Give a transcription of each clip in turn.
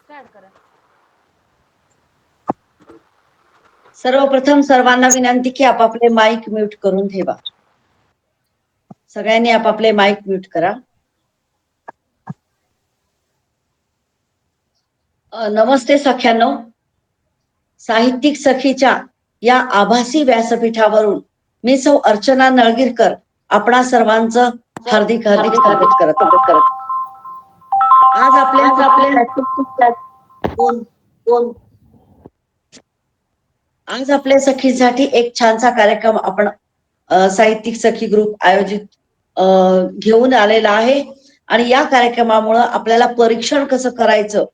Start करा. सर्वप्रथम सर्वांना विनंती की आपापले माईक म्यूट करून ठेवा. सगळ्यांनी आपापले माईक म्यूट करा. नमस्ते सख्यांनो. साहित्यिक सखीच्या या आभासी व्यासपीठावरून मी सौ अर्चना नळगीरकर आपणा सर्वांचं हार्दिक हार्दिक स्वागत करत आज आपल्या सखींसाठी एक छानसा कार्यक्रम आपण साहित्यिक सखी ग्रुप आयोजित घेऊन आलेला आहे. आणि या कार्यक्रमामुळे आपल्याला परीक्षण कसं करायचं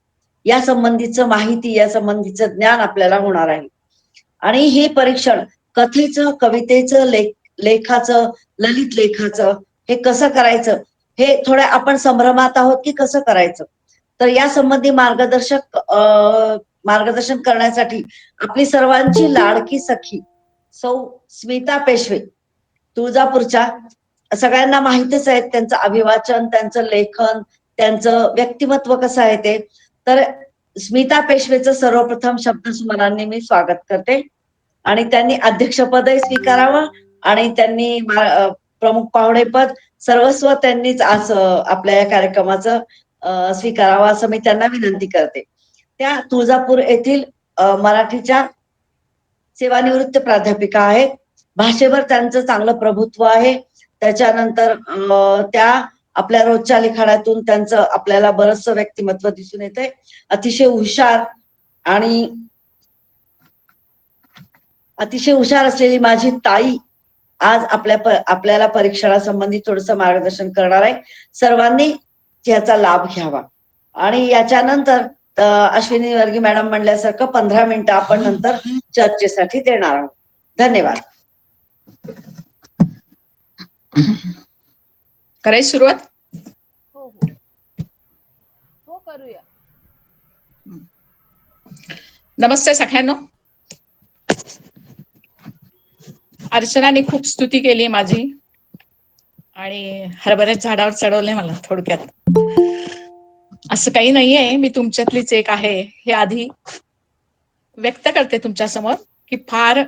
या संबंधीचं माहिती, या संबंधीचं ज्ञान आपल्याला होणार आहे. आणि हे परीक्षण कथेचं, कवितेचं, लेखाचं, ललित लेखाचं हे कसं करायचं हे थोड्या आपण संभ्रमात आहोत की कसं करायचं. तर या संबंधी मार्गदर्शन करण्यासाठी आपली सर्वांची लाडकी सखी सौ स्मिता पेशवे तुळजापूरच्या, सगळ्यांना माहितीच आहे त्यांचं अभिवाचन, त्यांचं लेखन, त्यांचं व्यक्तिमत्व कसं आहे ते. तर स्मिता पेशवेचं सर्वप्रथम शब्दसुमनांनी मी स्वागत करते. आणि त्यांनी अध्यक्षपदही स्वीकारावं आणि त्यांनी प्रमुख पाहुणेपद सर्वस्व त्यांनीच आज आपल्या या कार्यक्रमाचं स्वीकारावं असं मी त्यांना विनंती करते. त्या तुळजापूर येथील मराठीच्या सेवानिवृत्त प्राध्यापिका आहेत. भाषेवर त्यांचं चांगलं प्रभुत्व आहे. त्याच्यानंतर त्या आपल्या रोजच्या लिखाणातून त्यांचं आपल्याला बरंचसं व्यक्तिमत्व दिसून येते. अतिशय हुशार असलेली माझी ताई आज आपल्याला परीक्षणासंबंधी थोडंसं मार्गदर्शन करणार आहे. सर्वांनी याचा लाभ घ्यावा. आणि याच्यानंतर अश्विनी वर्गी मॅडम म्हणल्यासारखं 15 मिनिटं आपण नंतर चर्चेसाठी देणार आहोत. धन्यवाद. करायची सुरुवात? हो करूया. नमस्ते सगळ्यांना. अर्चनाने खूप स्तुती केली माझी आणि हरभऱ्याच्या झाडावर चढवले मला. थोडक्यात असं काही नाहीये, मी तुमच्यातलीच एक आहे हे आधी व्यक्त करते तुमच्या समोर की फार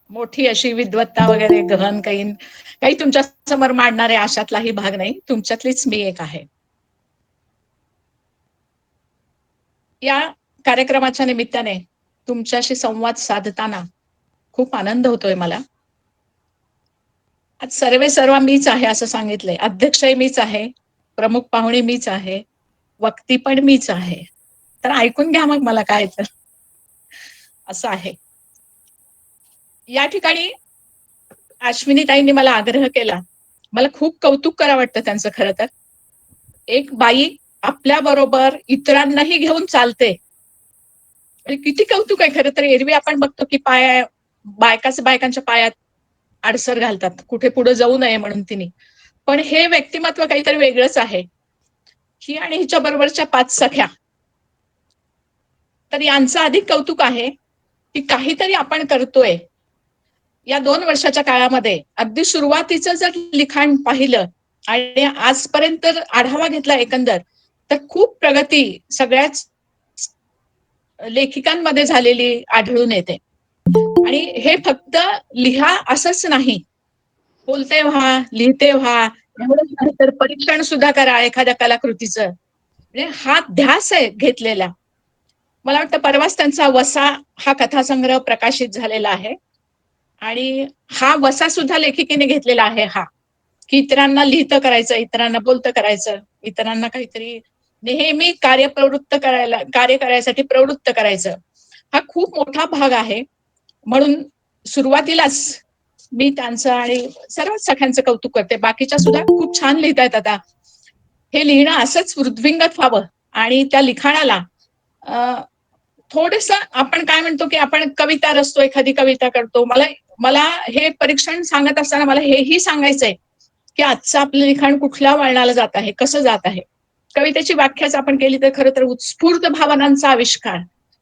मोठी अशी विद्वत्ता वगैरे गहन काही तुमच्या समोर मांडणारे अशातलाही भाग नाही. तुमच्यातलीच मी एक आहे. या कार्यक्रमाच्या निमित्ताने तुमच्याशी संवाद साधताना खूप आनंद होतोय मला. आज सर्व मीच आहे असं सांगितलंय. अध्यक्षही मीच आहे, प्रमुख पाहुणे मीच आहे, वक्ती पण मीच आहे. तर ऐकून घ्या मग मला काय तर असं आहे. या ठिकाणी अश्विनीताईंनी मला आग्रह केला. मला खूप कौतुक करावं वाटतं त्यांचं. खरं तर एक बाई आपल्या बरोबर इतरांनाही घेऊन चालते, किती कौतुक आहे. खरं तर एरवी आपण बघतो की बायकांच्या पायात आडसर घालतात, कुठे पुढे जाऊ नये म्हणून तिने. पण हे व्यक्तिमत्व काहीतरी वेगळंच आहे. ही आणि हिच्या बरोबरच्या 5 सख्या, तर यांचं अधिक कौतुक आहे की काहीतरी आपण करतोय. या 2 वर्षाच्या काळामध्ये अगदी सुरुवातीचं जर लिखाण पाहिलं आणि आजपर्यंत आढावा घेतला एकंदर, तर खूप प्रगती सगळ्याच लेखिकांमध्ये झालेली आढळून येते. आणि हे फक्त लिहा असंच नाही, बोलते व्हा, लिहिते व्हा, एवढंच नाही तर परीक्षण सुद्धा करा एखाद्या कलाकृतीचं. म्हणजे हा ध्यास आहे घेतलेला. मला वाटतं परवाच त्यांचा वसा हा कथासंग्रह प्रकाशित झालेला आहे आणि हा वसा सुद्धा लेखिकेने घेतलेला आहे. हा की इतरांना लिहितं करायचं, इतरांना बोलतं करायचं, इतरांना काहीतरी नेहमी कार्य करायसाठी प्रवृत्त करायचं, हा खूप मोठा भाग आहे. म्हणून सुरुवातीलाच मी त्यांचं आणि सर्व सगळ्यांचं कौतुक करते. बाकीच्या सुद्धा खूप छान लिहितायत. आता हे लिहिणं असंच वृद्धिंगत व्हावं आणि त्या लिखाणाला थोडस आपण काय म्हणतो की आपण कविता रचतो, एखादी कविता करतो. मला हे परीक्षण सांगत असताना मला हेही सांगायचंय की आजचं आपलं लिखाण कुठल्या वळणाला जात आहे, कसं जात आहे. कवितेची व्याख्याच आपण केली तर खरं तर उत्स्फूर्त भावनांचा आविष्कार,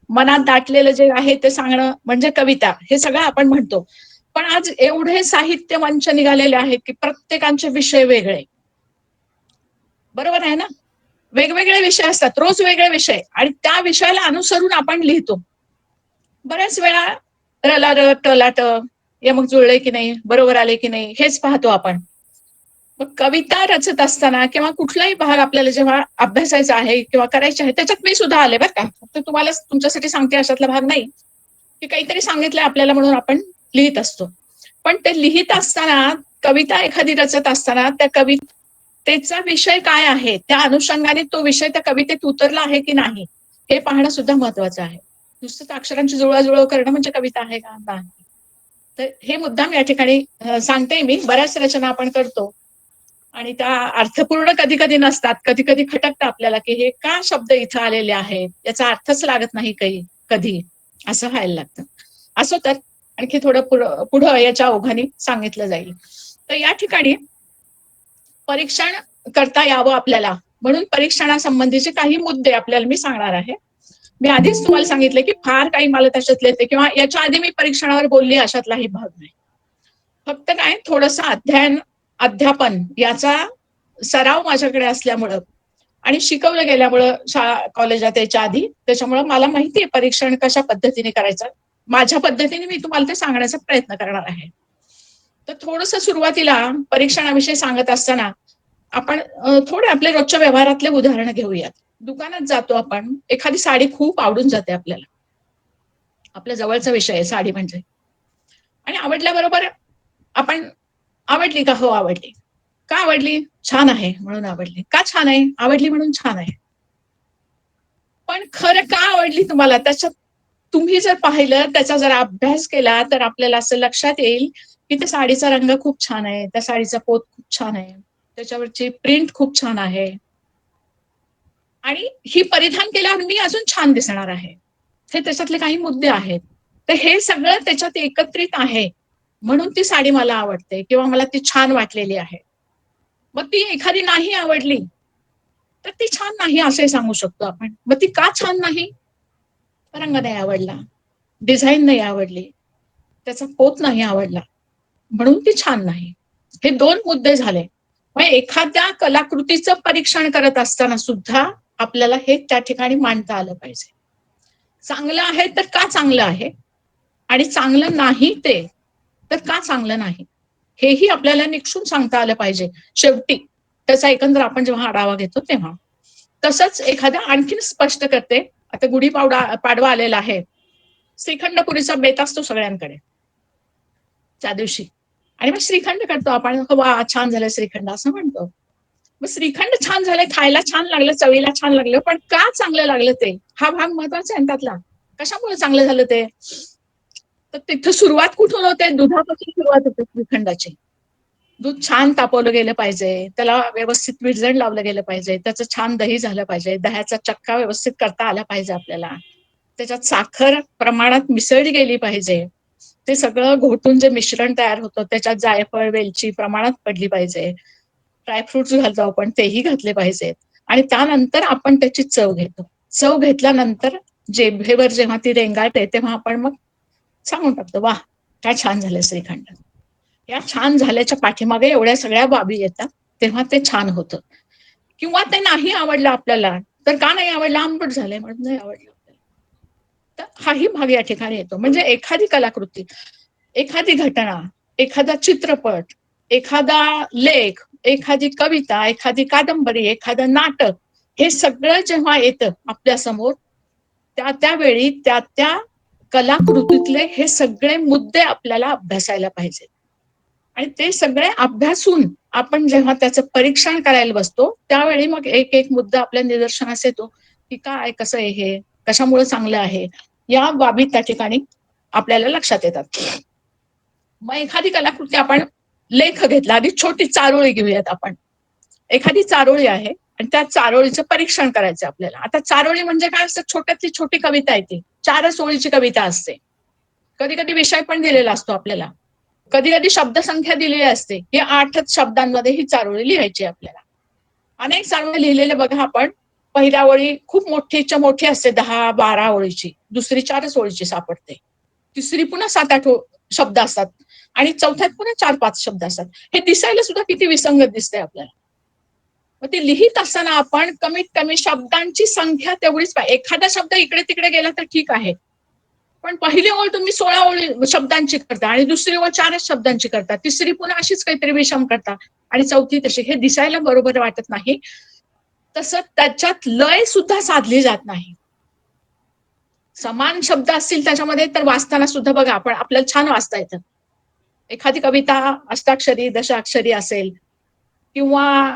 मनात दाटलेलं जे आहे ते सांगणं म्हणजे कविता, हे सगळं आपण म्हणतो. पण आज एवढे साहित्य मंच निघालेले आहेत की प्रत्येकांचे विषय वेगळे. बरोबर आहे ना? वेगवेगळे विषय असतात, रोज वेगळे विषय, आणि त्या विषयाला अनुसरून आपण लिहितो. बऱ्याच वेळा रला र टला ट, यमक जुळले की नाही, बरोबर आले की नाही, हेच पाहतो आपण. मग कविता रचत असताना किंवा कुठलाही भाग आपल्याला जेव्हा अभ्यासायचा आहे किंवा करायचे आहे, त्याच्यात मी सुद्धा आले बरं का, फक्त तुम्हाला तुमच्यासाठी सांगते अशातला भाग नाही की काहीतरी सांगितलंय आपल्याला म्हणून आपण लिहित असतो. पण ते लिहित असताना, कविता एखादी रचत असताना, त्या कवितेचा विषय काय आहे, त्या अनुषंगाने तो विषय त्या कवितेत उतरला आहे की नाही, हे पाहणं सुद्धा महत्वाचं आहे. नुसतं अक्षरांची जुळवाजुळव करणं म्हणजे कविता आहे का? नाही. तर हे मुद्दाम या ठिकाणी सांगते मी. बऱ्याच रचना आपण करतो आणि त्या अर्थपूर्ण कधी कधी नसतात, कधी कधी खटकतं आपल्याला की हे का शब्द इथं आलेले आहेत, याचा अर्थच लागत नाही काही कधी, असं व्हायला लागतं. असं तर आणखी थोडं पुढं याच्या ओघाने सांगितलं जाईल. तर या ठिकाणी परीक्षण करता यावं आपल्याला, म्हणून परीक्षणासंबंधीचे काही मुद्दे आपल्याला मी सांगणार आहे. मी आधीच तुम्हाला सांगितलं की फार काही मला त्याच्यातले येते, किंवा याच्या आधी मी परीक्षणावर बोलली अशातलाही भाग नाही. फक्त काय, थोडंसं अध्यापन याचा सराव माझ्याकडे असल्यामुळं आणि शिकवलं गेल्यामुळं शाळा कॉलेजात यायच्या आधी, त्याच्यामुळं मला माहितीये परीक्षण कशा पद्धतीने करायचं. माझ्या पद्धतीने मी तुम्हाला ते सांगण्याचा प्रयत्न करणार आहे. तर थोडंसं सुरुवातीला परीक्षणाविषयी सांगत असताना आपण थोडे आपले रोजच्या व्यवहारातले उदाहरण घेऊयात. दुकानात जातो आपण, एखादी साडी खूप आवडून जाते आपल्याला, आपल्या जवळचा विषय आहे साडी म्हणजे, आणि आवडल्याबरोबर आपण, आवडली का? हो आवडली. का आवडली? छान आहे म्हणून आवडली. का छान आहे? आवडली म्हणून छान आहे. पण खरं का आवडली तुम्हाला? त्याच्यात तुम्ही जर पाहिलं, त्याचा जर अभ्यास केला, तर आपल्याला असं लक्षात येईल की त्या साडीचा रंग खूप छान आहे, त्या साडीचा पोत खूप छान आहे, त्याच्यावरची प्रिंट खूप छान आहे, आणि ही परिधान केल्यावर मी अजून छान दिसणार आहे. हे त्याच्यातले काही मुद्दे आहेत. तर हे सगळं त्याच्यात एकत्रित आहे, म्हणून ती साडी मला आवडते किंवा मला ती छान वाटलेली आहे. मग ती एखादी नाही आवडली तर ती छान नाही असंही सांगू शकतो आपण. मग ती का छान नाही? रंग नाही आवडला, डिझाईन नाही आवडली, त्याचा पोत नाही आवडला, म्हणून ती छान नाही. हे 2 मुद्दे झाले. मग एखाद्या कलाकृतीचं परीक्षण करत असताना सुद्धा आपल्याला हे त्या ठिकाणी मांडता आलं पाहिजे. चांगलं आहे तर का चांगलं आहे, आणि चांगलं नाही ते तर का चांगलं नाही, हेही आपल्याला निक्षून सांगता आलं पाहिजे शेवटी. त्याचा एकंदर आपण जेव्हा आढावा घेतो तेव्हा. तसंच एखाद्या आणखीन स्पष्ट करते. आता पाडवा आलेला आहे. श्रीखंडपुरीचा बेत असतो सगळ्यांकडे त्या दिवशी, आणि मग श्रीखंड करतो आपण, वा छान झालं श्रीखंड असं म्हणतो. मग श्रीखंड छान झालंय, खायला छान लागलं, चवीला छान लागलं, पण का चांगलं लागलं ते, हा भाग महत्वाचा आहे त्यातला. कशामुळे चांगलं झालं ते? तर तिथं सुरुवात कुठून होते? दुधापासून सुरुवात होते श्रीखंडाची. दूध छान तापवलं गेलं पाहिजे, त्याला व्यवस्थित विरजण लावलं गेलं पाहिजे, त्याचं छान दही झालं पाहिजे, दह्याचा चक्का व्यवस्थित करता आला पाहिजे आपल्याला, त्याच्यात साखर प्रमाणात मिसळली गेली पाहिजे, ते सगळं घोटून जे मिश्रण तयार होतं त्याच्यात जायफळ वेलची प्रमाणात पडली पाहिजे, ड्रायफ्रुट्स घालतो आपण तेही घातले पाहिजेत, आणि त्यानंतर आपण त्याची चव घेतो. चव घेतल्यानंतर जिभेवर जेव्हा ती रेंगाळते तेव्हा आपण मग सांगून टाकतो, वा काय छान झालं श्रीखंड. या छान झाल्याच्या पाठीमागे एवढ्या सगळ्या बाबी येतात, तेव्हा ते छान होतं. किंवा ते नाही आवडलं आपल्याला, तर का नाही आवडलं? आंबट झालंय म्हणून नाही आवडलं आपल्याला. तर हाही भाग या ठिकाणी येतो. म्हणजे एखादी कलाकृती, एखादी घटना, एखादा चित्रपट, एखादा लेख, एखादी कविता, एखादी कादंबरी, एखादं नाटक, हे सगळं जेव्हा येतं आपल्या समोर, त्यावेळी त्या कलाकृतीतले हे सगळे मुद्दे आपल्याला अभ्यासायला पाहिजे. आणि ते सगळे अभ्यासून आपण जेव्हा त्याचं परीक्षण करायला बसतो, त्यावेळी मग एक एक मुद्दा आपल्या निदर्शनास येतो की काय, कसं आहे हे, कशामुळे चांगलं आहे, या बाबी त्या ठिकाणी आपल्याला लक्षात येतात. मग एखादी कलाकृती आपण, लेख घेतला, आधी छोटी चारोळी घेऊयात आपण. एखादी चारोळी आहे आणि त्या चारोळीचं परीक्षण करायचं आपल्याला. आता चारोळी म्हणजे काय असतं? छोट्यातली छोटी कविता येते, 4च ओळीची कविता असते. कधी कधी विषय पण दिलेला असतो आपल्याला, कधी कधी शब्दसंख्या दिलेली असते की 8च शब्दांमध्ये ही चारोळी लिहायची आपल्याला. अनेक चारोळी लिहिलेले बघा आपण. पहिल्या ओळी खूप मोठीच्या मोठी असते, 10-12 ओळीची, दुसरी 4च ओळीची सापडते, तिसरी पुन्हा 7-8 शब्द असतात, आणि चौथ्यात पुन्हा 4-5 शब्द असतात. हे दिसायला सुद्धा किती विसंगत दिसतंय आपल्याला. मग ती लिहित असताना आपण कमीत कमी शब्दांची संख्या तेवढीच पाहिजे. एखादा शब्द इकडे तिकडे गेला तर ठीक आहे, पण पहिली ओळ तुम्ही 16 ओळी शब्दांची करता आणि दुसरी ओळ 4च शब्दांची करता, तिसरी पुन्हा अशीच काहीतरी विषम करता आणि चौथी तशी. हे दिसायला बरोबर वाटत नाही. तसं त्याच्यात लय सुद्धा साधली जात नाही. समान शब्द असतील त्याच्यामध्ये तर वाचताना सुद्धा बघा आपण आपल्याला छान वाचता येतं. एखादी कविता अष्टाक्षरी दशाक्षरी असेल किंवा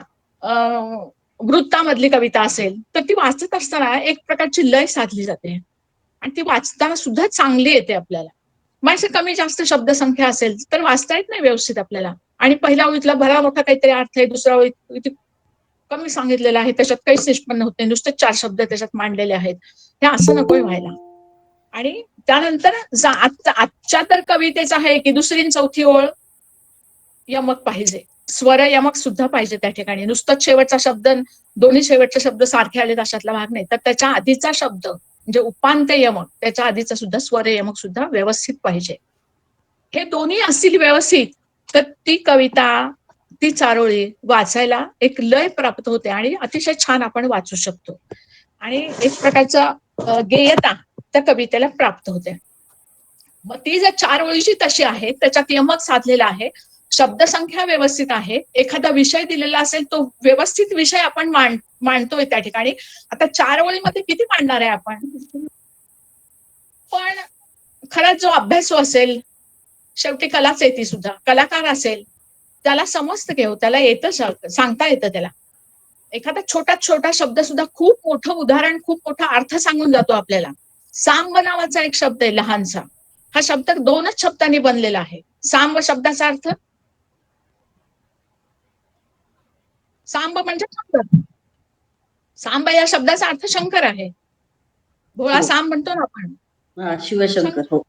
वृत्तामधली कविता असेल तर ती वाचत असताना एक प्रकारची लय साधली जाते आणि ती वाचताना सुद्धा चांगली येते आपल्याला. मग असे कमी जास्त शब्दसंख्या असेल तर वाचता येत नाही व्यवस्थित आपल्याला. आणि पहिल्या ओळीतला भला मोठा काहीतरी अर्थ आहे, दुसऱ्या ओळीत कमी सांगितलेलं आहे, त्याच्यात काहीच निष्पन्न होत नाही, नुसते 4 शब्द त्याच्यात मांडलेले आहेत. हे असं नकोय व्हायला. आणि त्यानंतर आजच्या तर कवितेचं आहे की दुसरी आणि चौथी ओळ यमक पाहिजे, स्वर यमक सुद्धा पाहिजे त्या ठिकाणी. नुसतंच शेवटचा शब्द, दोन्ही शेवटचे शब्द सारखे आले अशातला भाग नाही, तर त्याच्या आधीचा शब्द म्हणजे उपांत्य यमक, त्याच्या आधीचा सुद्धा स्वर यमक सुद्धा व्यवस्थित पाहिजे. हे दोन्ही असतील व्यवस्थित तर ती कविता, ती चारोळी वाचायला एक लय प्राप्त होते आणि अतिशय छान आपण वाचू शकतो आणि एक प्रकारचा गेयता त्या कवितेला प्राप्त होते. मग ती जर 4 ओळीची तशी आहे, त्याच्यात यमक साधलेला आहे, शब्दसंख्या व्यवस्थित आहे, एखादा विषय दिलेला असेल तो व्यवस्थित विषय आपण मांडतोय त्या ठिकाणी. आता 4 ओळीमध्ये किती मांडणार आहे आपण, पण खरंच जो अभ्यासू असेल, शेवटी कलाच आहे ती सुद्धा, कलाकार असेल त्याला समजतं घेऊ, त्याला येतं, सांगता येतं त्याला. एखादा छोटा शब्द सुद्धा खूप मोठं उदाहरण, खूप मोठा अर्थ सांगून जातो आपल्याला. सांब नावाचा एक शब्द आहे लहानसा, हा शब्द 2च शब्दांनी बनलेला आहे. सांब शब्दाचा अर्थ, सांब म्हणजे शंकर. सांब या शब्दाचा अर्थ शंकर आहे. भोळा सांब म्हणतो ना आपण, शिवशंकर. हो,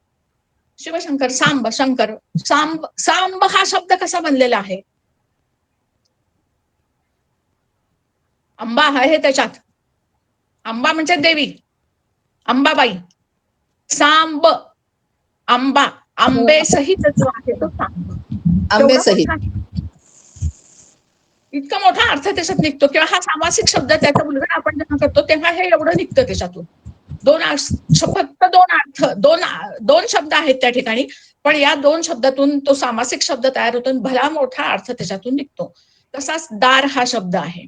शिवशंकर, सांब, शंकर. सांब हा शब्द कसा बनलेला आहे, अंबा आहे त्याच्यात, अंबा म्हणजे देवी, अंबाबाई. सांब, अंबा, आंबे सहित जो आहे तो सांब. आंबे सहित. इतका मोठा अर्थ त्याच्यात निघतो. किंवा हा सामासिक शब्द त्याचा उल्लेख आपण जेव्हा करतो तेव्हा हे एवढं निघतं त्याच्यातून. फक्त 2 अर्थ, 2 शब्द आहेत त्या ठिकाणी, पण या 2 शब्दातून तो सामासिक शब्द तयार होतो, भला मोठा अर्थ त्याच्यातून निघतो. तसाच दार हा शब्द आहे,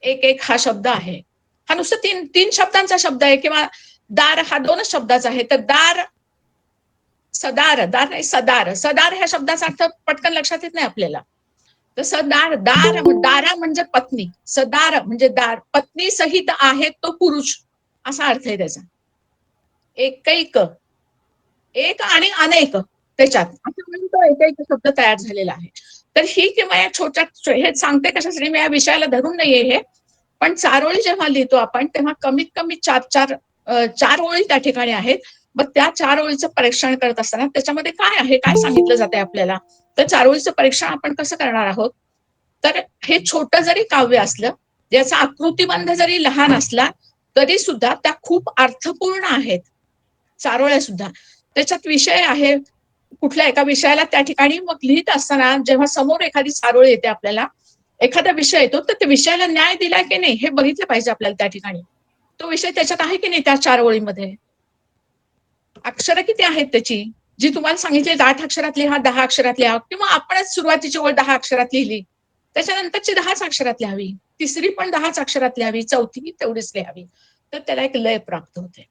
एक हा शब्द आहे, हा नुसतं 3 शब्दांचा शब्द आहे. किंवा दार हा 2च शब्दाचा आहे, तर दार, सदार, दार नाही सदार. सदार ह्या शब्दाचा अर्थ पटकन लक्षात येत नाही आपल्याला. तर सदार, दारा म्हणजे पत्नी, सदार म्हणजे दार, पत्नी सहित आहे तो पुरुष, असा अर्थ आहे त्याचा. एकैक, एक आणि अनेक त्याच्यात, असं म्हणून तो एकैक शब्द तयार झालेला आहे. तर ही किंवा या छोट्या, हे सांगते कशासाठी, मी या विषयाला धरून नाहीये हे, पण 4 ओळी जेव्हा लिहितो आपण तेव्हा कमीत कमी 4 ओळी त्या ठिकाणी आहेत. मग त्या 4 ओळीचं परीक्षण करत असताना त्याच्यामध्ये काय आहे, काय सांगितलं जाते आपल्याला, तर 4 ओळीचं परीक्षण आपण कसं करणार आहोत. तर हे छोटं जरी काव्य असलं, ज्याचा आकृतिबंध जरी लहान असला तरी सुद्धा त्या खूप अर्थपूर्ण आहेत. 4 ओळ्या सुद्धा त्याच्यात विषय आहे, कुठल्या एका विषयाला त्या ठिकाणी मग लिहित असताना जेव्हा समोर एखादी 4 ओळ येते आपल्याला, एखादा विषय येतो, तर त्या विषयाला न्याय दिलाय की नाही हे बघितलं पाहिजे आपल्याला. त्या ठिकाणी तो विषय त्याच्यात आहे की नाही, त्या 4 ओळीमध्ये अक्षरं किती आहेत त्याची, जी तुम्हाला सांगितली 8 अक्षरात लिहा, 10 अक्षरात लिहा, किंवा आपणच सुरुवातीची ओळ 10 अक्षरात लिहिली, त्याच्यानंतरची 10च अक्षरात लिहावी, तिसरी पण 10च अक्षरात लिहावी, चौथी तेवढीच लिहावी, तर त्याला एक लय प्राप्त होते.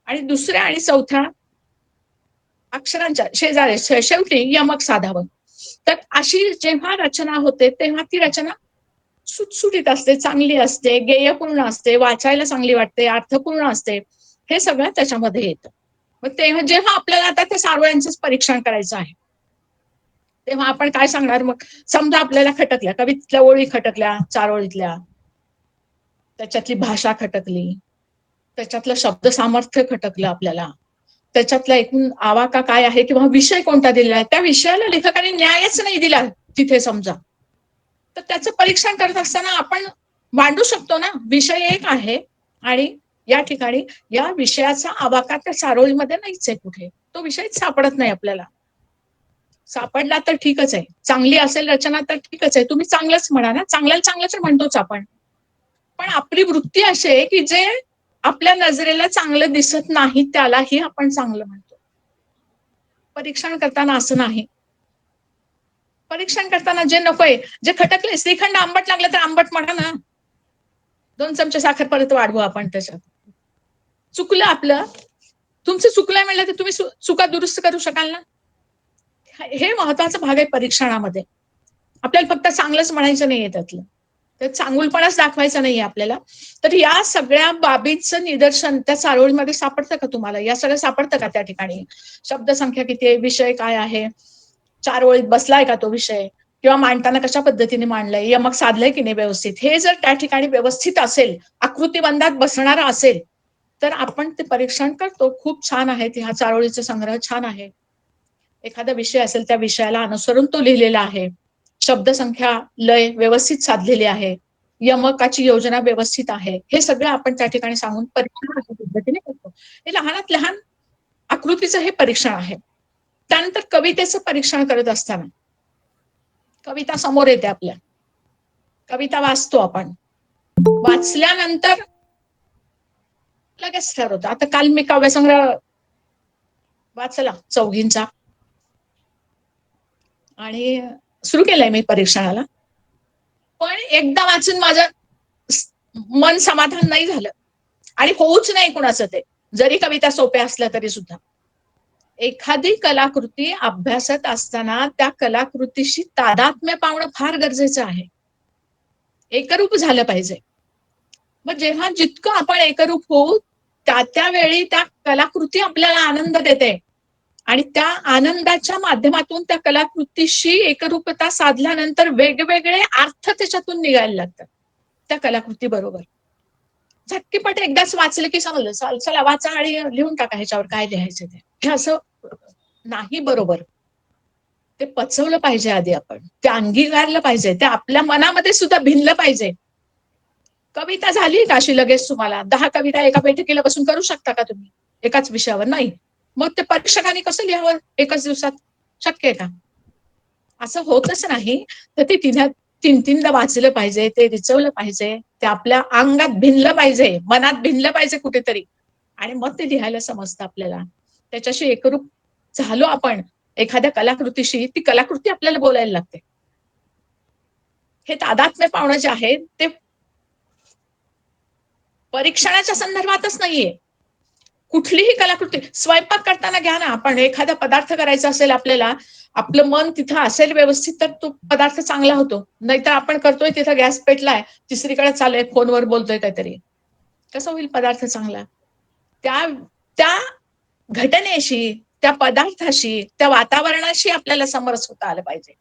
आणि दुसऱ्या आणि चौथ्या अक्षरांच्या शेजारी शेवटी यमक साधावं. तर अशी जेव्हा रचना होते तेव्हा ती रचना सुटसुटीत असते, चांगली असते, गेयपूर्ण असते, वाचायला चांगली वाटते, अर्थपूर्ण असते, हे सगळं त्याच्यामध्ये येतं. मग तेव्हा जेव्हा आपल्याला आता त्या सारोळ्यांचंच परीक्षण करायचं आहे तेव्हा आपण काय सांगणार. मग समजा आपल्याला खटकल्या, कवितेतल्या ओळी खटकल्या, 4 ओळीतल्या, त्याच्यातली भाषा खटकली, त्याच्यातलं शब्द सामर्थ्य खटकलं आपल्याला, त्याच्यातला एकूण आवाका काय आहे किंवा विषय कोणता दिलेला आहे, त्या विषयाला लेखकाने न्यायच नाही दिला तिथे समजा, तर त्याचं परीक्षण करत असताना आपण मांडू शकतो ना, विषय एक आहे आणि या ठिकाणी या विषयाचा आवाका त्या चारोळीमध्ये नाहीच आहे कुठे, तो विषयच सापडत नाही आपल्याला. सापडला तर ठीकच आहे, चांगली असेल रचना तर ठीकच आहे, तुम्ही चांगलंच म्हणा ना, चांगल्याला चांगलंच म्हणतोच आपण. पण आपली वृत्ती अशी आहे की जे आपल्या नजरेला चांगलं दिसत नाही त्यालाही आपण चांगलं म्हणतो. परीक्षण करताना असं नाही. परीक्षण करताना जे नकोय, जे खटकले, श्रीखंड आंबट लागलं तर आंबट म्हणा ना, 2 चमचे साखर परत वाढवू आपण त्याच्यात. चुकलं आपलं, तुमचं चुकलंय म्हणलं तर तुम्ही चुका दुरुस्त करू शकाल ना. हे महत्वाचा भाग आहे परीक्षणामध्ये. आपल्याला फक्त चांगलंच म्हणायचं नाहीये त्यातलं, तर चांगुलपणाच दाखवायचा नाहीये आपल्याला. तर या सगळ्या बाबींचं निदर्शन त्या चारोळीमध्ये सापडतं का तुम्हाला? या सगळं सापडतं का त्या ठिकाणी? शब्दसंख्या किती आहे, विषय काय आहे, 4 ओळीत बसलाय का तो विषय, किंवा मांडताना कशा पद्धतीने मांडलंय, यमक साधलंय की नाही व्यवस्थित, हे जर त्या ठिकाणी व्यवस्थित असेल, आकृतीबंधात बसणारा असेल, तर आपण ते परीक्षण करतो. खूप छान आहे, ह्या चारोळीचा संग्रह छान आहे. एखादा विषय असेल त्या विषयाला अनुसरून तो लिहिलेला आहे. शब्दसंख्या, लय व्यवस्थित साधलेली आहे, यमकाची योजना व्यवस्थित आहे. हे सगळं आपण त्या ठिकाणी सांगून परीक्षण अशा पद्धतीने करतो. हे लहानात लहान आकृतीचं हे परीक्षण आहे. त्यानंतर कवितेचं परीक्षण करत असताना कविता समोर येते आपल्या, कविता वाचतो आपण, वाचल्यानंतर लगेच ठरवतो. आता काल मी काव्यसंग्रह वाचला चौघींचा आणि सुरू केलंय मी परीक्षणाला, पण एकदा वाचून माझं मन समाधान नाही झालं आणि होऊच नाही कुणाचं ते, जरी कविता सोप्या असल्या तरी सुद्धा. एखादी कलाकृती अभ्यासत असताना त्या कलाकृतीशी तादात्म्य पावणं फार गरजेचं आहे. एकरूप झालं पाहिजे. मग जेव्हा जितकं आपण एकरूप होऊ, त्या वेळी त्या कलाकृती आपल्याला आनंद देते आणि त्या आनंदाच्या माध्यमातून त्या कलाकृतीशी एकरूपता साधल्यानंतर वेगवेगळे अर्थ त्याच्यातून निघायला लागतात त्या कलाकृती बरोबर. झटकीपट एकदाच वाचलं की समजलं, चला वाचा आणि लिहून टाका ह्याच्यावर काय लिहायचं ते. हे असं नाही बरोबर. ते पचवलं पाहिजे आधी आपण, ते अंगीकारलं पाहिजे, ते आपल्या मनामध्ये सुद्धा भिनलं पाहिजे. कविता झाली का अशी लगेच तुम्हाला 10 कविता एका बैठकीला बसून करू शकता का तुम्ही एकाच विषयावर? नाही. मग ते परीक्षकांनी कसं लिहावं एकाच दिवसात? शक्य आहे का? असं होतच नाही. तर ते तीन-तीनदा वाचलं पाहिजे, ते रिचवलं पाहिजे, ते आपल्या अंगात भिनलं पाहिजे, मनात भिनलं पाहिजे कुठेतरी, आणि मग ते लिहायला समजतं आपल्याला. त्याच्याशी एकरूप झालो आपण एखाद्या कलाकृतीशी, ती कलाकृती आपल्याला बोलायला लागते. हे तादात्म्य पावणं जे आहे ते परीक्षणाच्या संदर्भातच नाहीये. कुठलीही कलाकृती, स्वयंपाक करताना घ्या ना, आपण एखादा पदार्थ करायचा असेल आपल्याला, आपलं मन तिथं असेल व्यवस्थित तर तो पदार्थ चांगला होतो. नाहीतर आपण करतोय तिथं गॅस पेटलाय, तिसरीकडे चाललंय, फोनवर बोलतोय काहीतरी, कसं होईल पदार्थ चांगला? त्या त्या घटनेशी, त्या पदार्थाशी, त्या वातावरणाशी आपल्याला समरस होता आलं पाहिजे.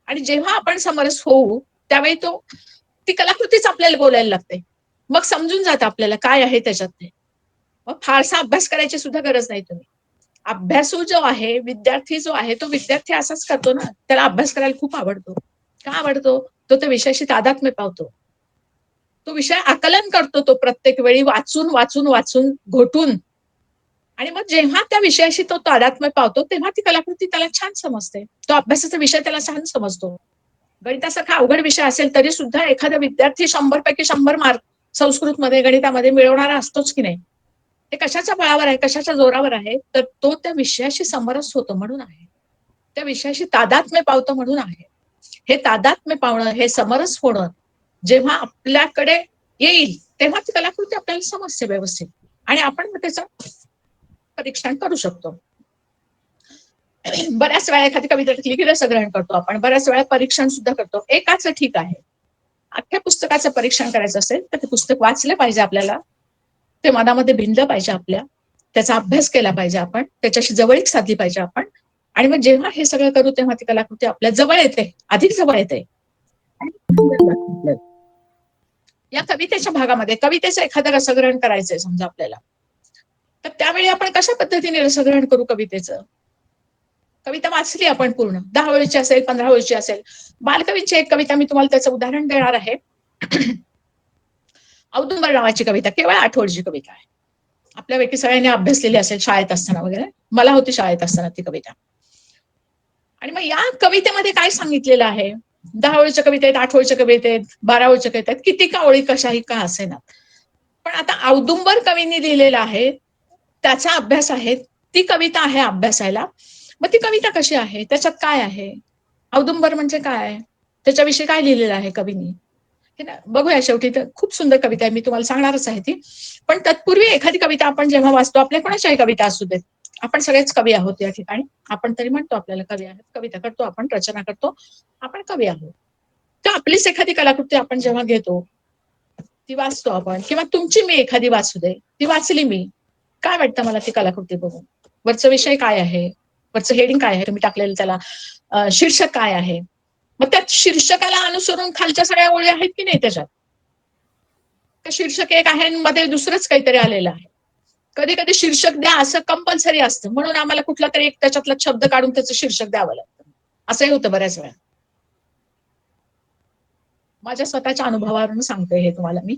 आणि जेव्हा आपण समरस होऊ त्यावेळी ती कलाकृतीच आपल्याला बोलायला लागते. मग समजून जातं आपल्याला काय आहे त्याच्यात ते. मग फारसा अभ्यास करायची सुद्धा गरज नाही तुम्ही. अभ्यासू जो आहे, विद्यार्थी जो आहे, तो विद्यार्थी असाच करतो ना, त्याला अभ्यास करायला खूप आवडतो. का आवडतो? तो त्या विषयाशी तादात्म्य पावतो. तो विषय आकलन करतो तो प्रत्येक वेळी वाचून वाचून वाचून घोटून, आणि मग जेव्हा त्या विषयाशी तो तादात्म्य पावतो तेव्हा ती कलाकृती त्याला छान समजते. तो अभ्यासाचा विषय त्याला छान समजतो. गणितासारखा अवघड विषय असेल तरी सुद्धा एखादा विद्यार्थी 100 पैकी 100 मार्क संस्कृतमध्ये, गणितामध्ये मिळवणारा असतोच की नाही? ते कशाच्या बळावर आहे, कशाच्या जोरावर आहे? तर तो त्या विषयाशी समरस होतो म्हणून आहे. त्या विषयाशी तादात्म्य पावतो म्हणून आहे. हे तादात्म्य पावणं, हे समरस होणं जेव्हा आपल्याकडे येईल तेव्हा ती कलाकृती आपल्याला समजते व्यवस्थित आणि आपण मग त्याचं परीक्षण करू शकतो. बऱ्याच वेळा एखादी कविता लिखली की रसग्रहण करतो आपण, बऱ्याच वेळा परीक्षण सुद्धा करतो. एकाच ठीक आहे. अख्ख्या पुस्तकाचं परीक्षण करायचं असेल तर ते पुस्तक वाचलं पाहिजे आपल्याला, ते मनामध्ये भिनलं पाहिजे आपल्या, त्याचा अभ्यास केला पाहिजे आपण, त्याच्याशी जवळीक साधली पाहिजे आपण, आणि मग जेव्हा हे सगळं करू तेव्हा ती कलाकृती आपल्या जवळ येते, अधिक जवळ येते. या कवितेच्या भागामध्ये कवितेचं एखादं रसग्रहण करायचंय समजा आपल्याला, तर त्यावेळी आपण कशा पद्धतीने रसग्रहण करू कवितेचं? कविता वाचली आपण पूर्ण, 10 ओळीची असेल, 15 ओळीची असेल. बालकवींची एक कविता मी तुम्हाला त्याचं उदाहरण देणार आहे. औदुंबर नावाची कविता, केवळ 8 ओळीची कविता आहे. आपल्यापैकी सगळ्यांनी अभ्यासलेली असेल शाळेत असताना वगैरे, मला होती शाळेत असताना ती कविता. आणि मग या कवितेमध्ये काय सांगितलेलं आहे? 10 ओळीच्या कविता आहेत, 8 ओळीच्या कविता आहेत, 12 ओळीच्या कविता आहेत, किती का ओळी कशाही का असेना. पण आता औदुंबर कवींनी लिहिलेला आहे, त्याचा अभ्यास आहे, ती कविता आहे अभ्यासायला. मग ती कविता कशी आहे, त्याच्यात काय आहे, औदुंबर म्हणजे काय, त्याच्याविषयी काय लिहिलेलं आहे कवींनी, हे ना बघूया. शेवटी तर खूप सुंदर कविता आहे, मी तुम्हाला सांगणारच आहे ती. पण तत्पूर्वी एखादी कविता आपण जेव्हा वाचतो, आपल्या कोणाच्याही कविता असू देत, आपण सगळेच कवी आहोत या ठिकाणी. आपण तरी म्हणतो आपल्याला कवी आहेत, कविता करतो आपण, रचना करतो, आपण कवी आहोत. तर आपलीच एखादी कलाकृती आपण जेव्हा घेतो, ती वाचतो आपण, किंवा तुमची मी एखादी वाचू दे, ती वाचली मी, काय वाटतं मला ती कलाकृती बघून? वरचा विषय काय आहे, वरचं हेडिंग काय आहे तुम्ही टाकलेलं, त्याला शीर्षक काय आहे, मग त्या शीर्षकाला अनुसरून खालच्या सगळ्या ओळी आहेत की नाही त्याच्यात? शीर्षक एक आहे, मध्ये दुसरंच काहीतरी आलेलं आहे. कधी कधी शीर्षक द्या असं कंपल्सरी असतं, म्हणून आम्हाला कुठला तरी एक त्याच्यातला शब्द काढून त्याचं शीर्षक द्यावं लागतं. असंही होतं बऱ्याच वेळा. माझ्या स्वतःच्या अनुभवावरून सांगते हे तुम्हाला मी.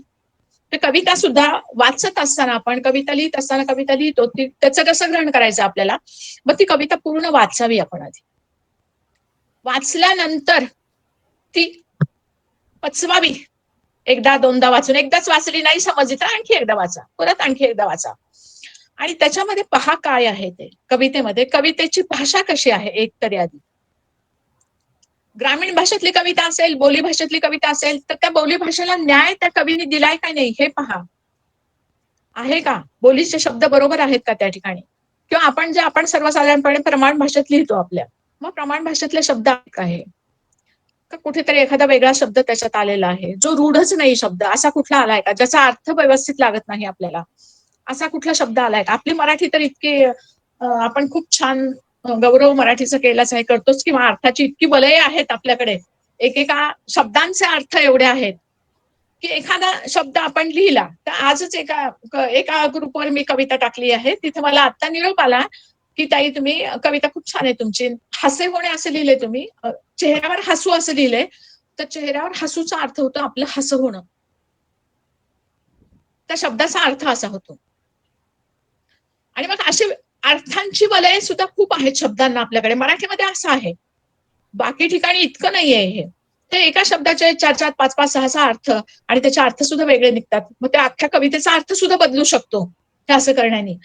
तर कविता सुद्धा वाचत असताना, आपण कविता लिहित असताना, कविता लिहितो, ती त्याचं कसं ग्रहण करायचं आपल्याला, मग ती कविता पूर्ण वाचावी आपण आधी. वाचल्यानंतर ती पचवावी, एकदा दोनदा वाचून, एकदाच वाचली नाही समजली तर आणखी एकदा वाचा, परत आणखी एकदा वाचा. आणि त्याच्यामध्ये पहा काय आहे ते कवितेमध्ये, कवितेची भाषा कशी आहे एक तरी आधी. ग्रामीण भाषेतली कविता असेल, बोली भाषेतली कविता असेल, तर त्या बोली भाषेला न्याय त्या कवीने दिलाय का नाही हे पहा. आहे का, बोलीचे शब्द बरोबर आहेत का त्या ठिकाणी, किंवा आपण सर्वसाधारणपणे प्रमाण भाषेत लिहितो आपल्या, मग प्रमाण भाषेतले शब्द आहेत का, हे का कुठेतरी एखादा वेगळा शब्द त्याच्यात आलेला आहे, जो रूढच नाही शब्द, असा कुठला आलाय का, ज्याचा अर्थ व्यवस्थित लागत नाही आपल्याला, असा कुठला शब्द आलाय का? आपली मराठी तर इतकी आपण खूप छान गौरव मराठीचा केलाच आहे, करतोच, किंवा अर्थाची इतकी वलय आहेत आपल्याकडे, एकेका शब्दांचे अर्थ एवढे आहेत की एखादा शब्द आपण लिहिला तर, आजच एका ग्रुपवर मी कविता टाकली आहे, तिथे मला आता निरोप आला की ताई तुम्ही कविता खूप छान आहे तुमची, हसे होणे असं लिहिले तुम्ही, चेहऱ्यावर हसू असं लिहिलंय, तर चेहऱ्यावर हसूचा अर्थ होतो आपलं हसं होणं, त्या शब्दाचा अर्थ असा होतो. आणि मग असे अर्थांची वलय सुद्धा खूप आहेत शब्दांना आपल्याकडे, मराठीमध्ये असं आहे, बाकी ठिकाणी इतकं नाहीये हे. ते एका शब्दाचे 4-4, 5-5, 6-6 अर्थ, आणि त्याचे अर्थ सुद्धा वेगळे निघतात, मग त्या अख्ख्या कवितेचा अर्थ सुद्धा बदलू शकतो हे असं करण्याने.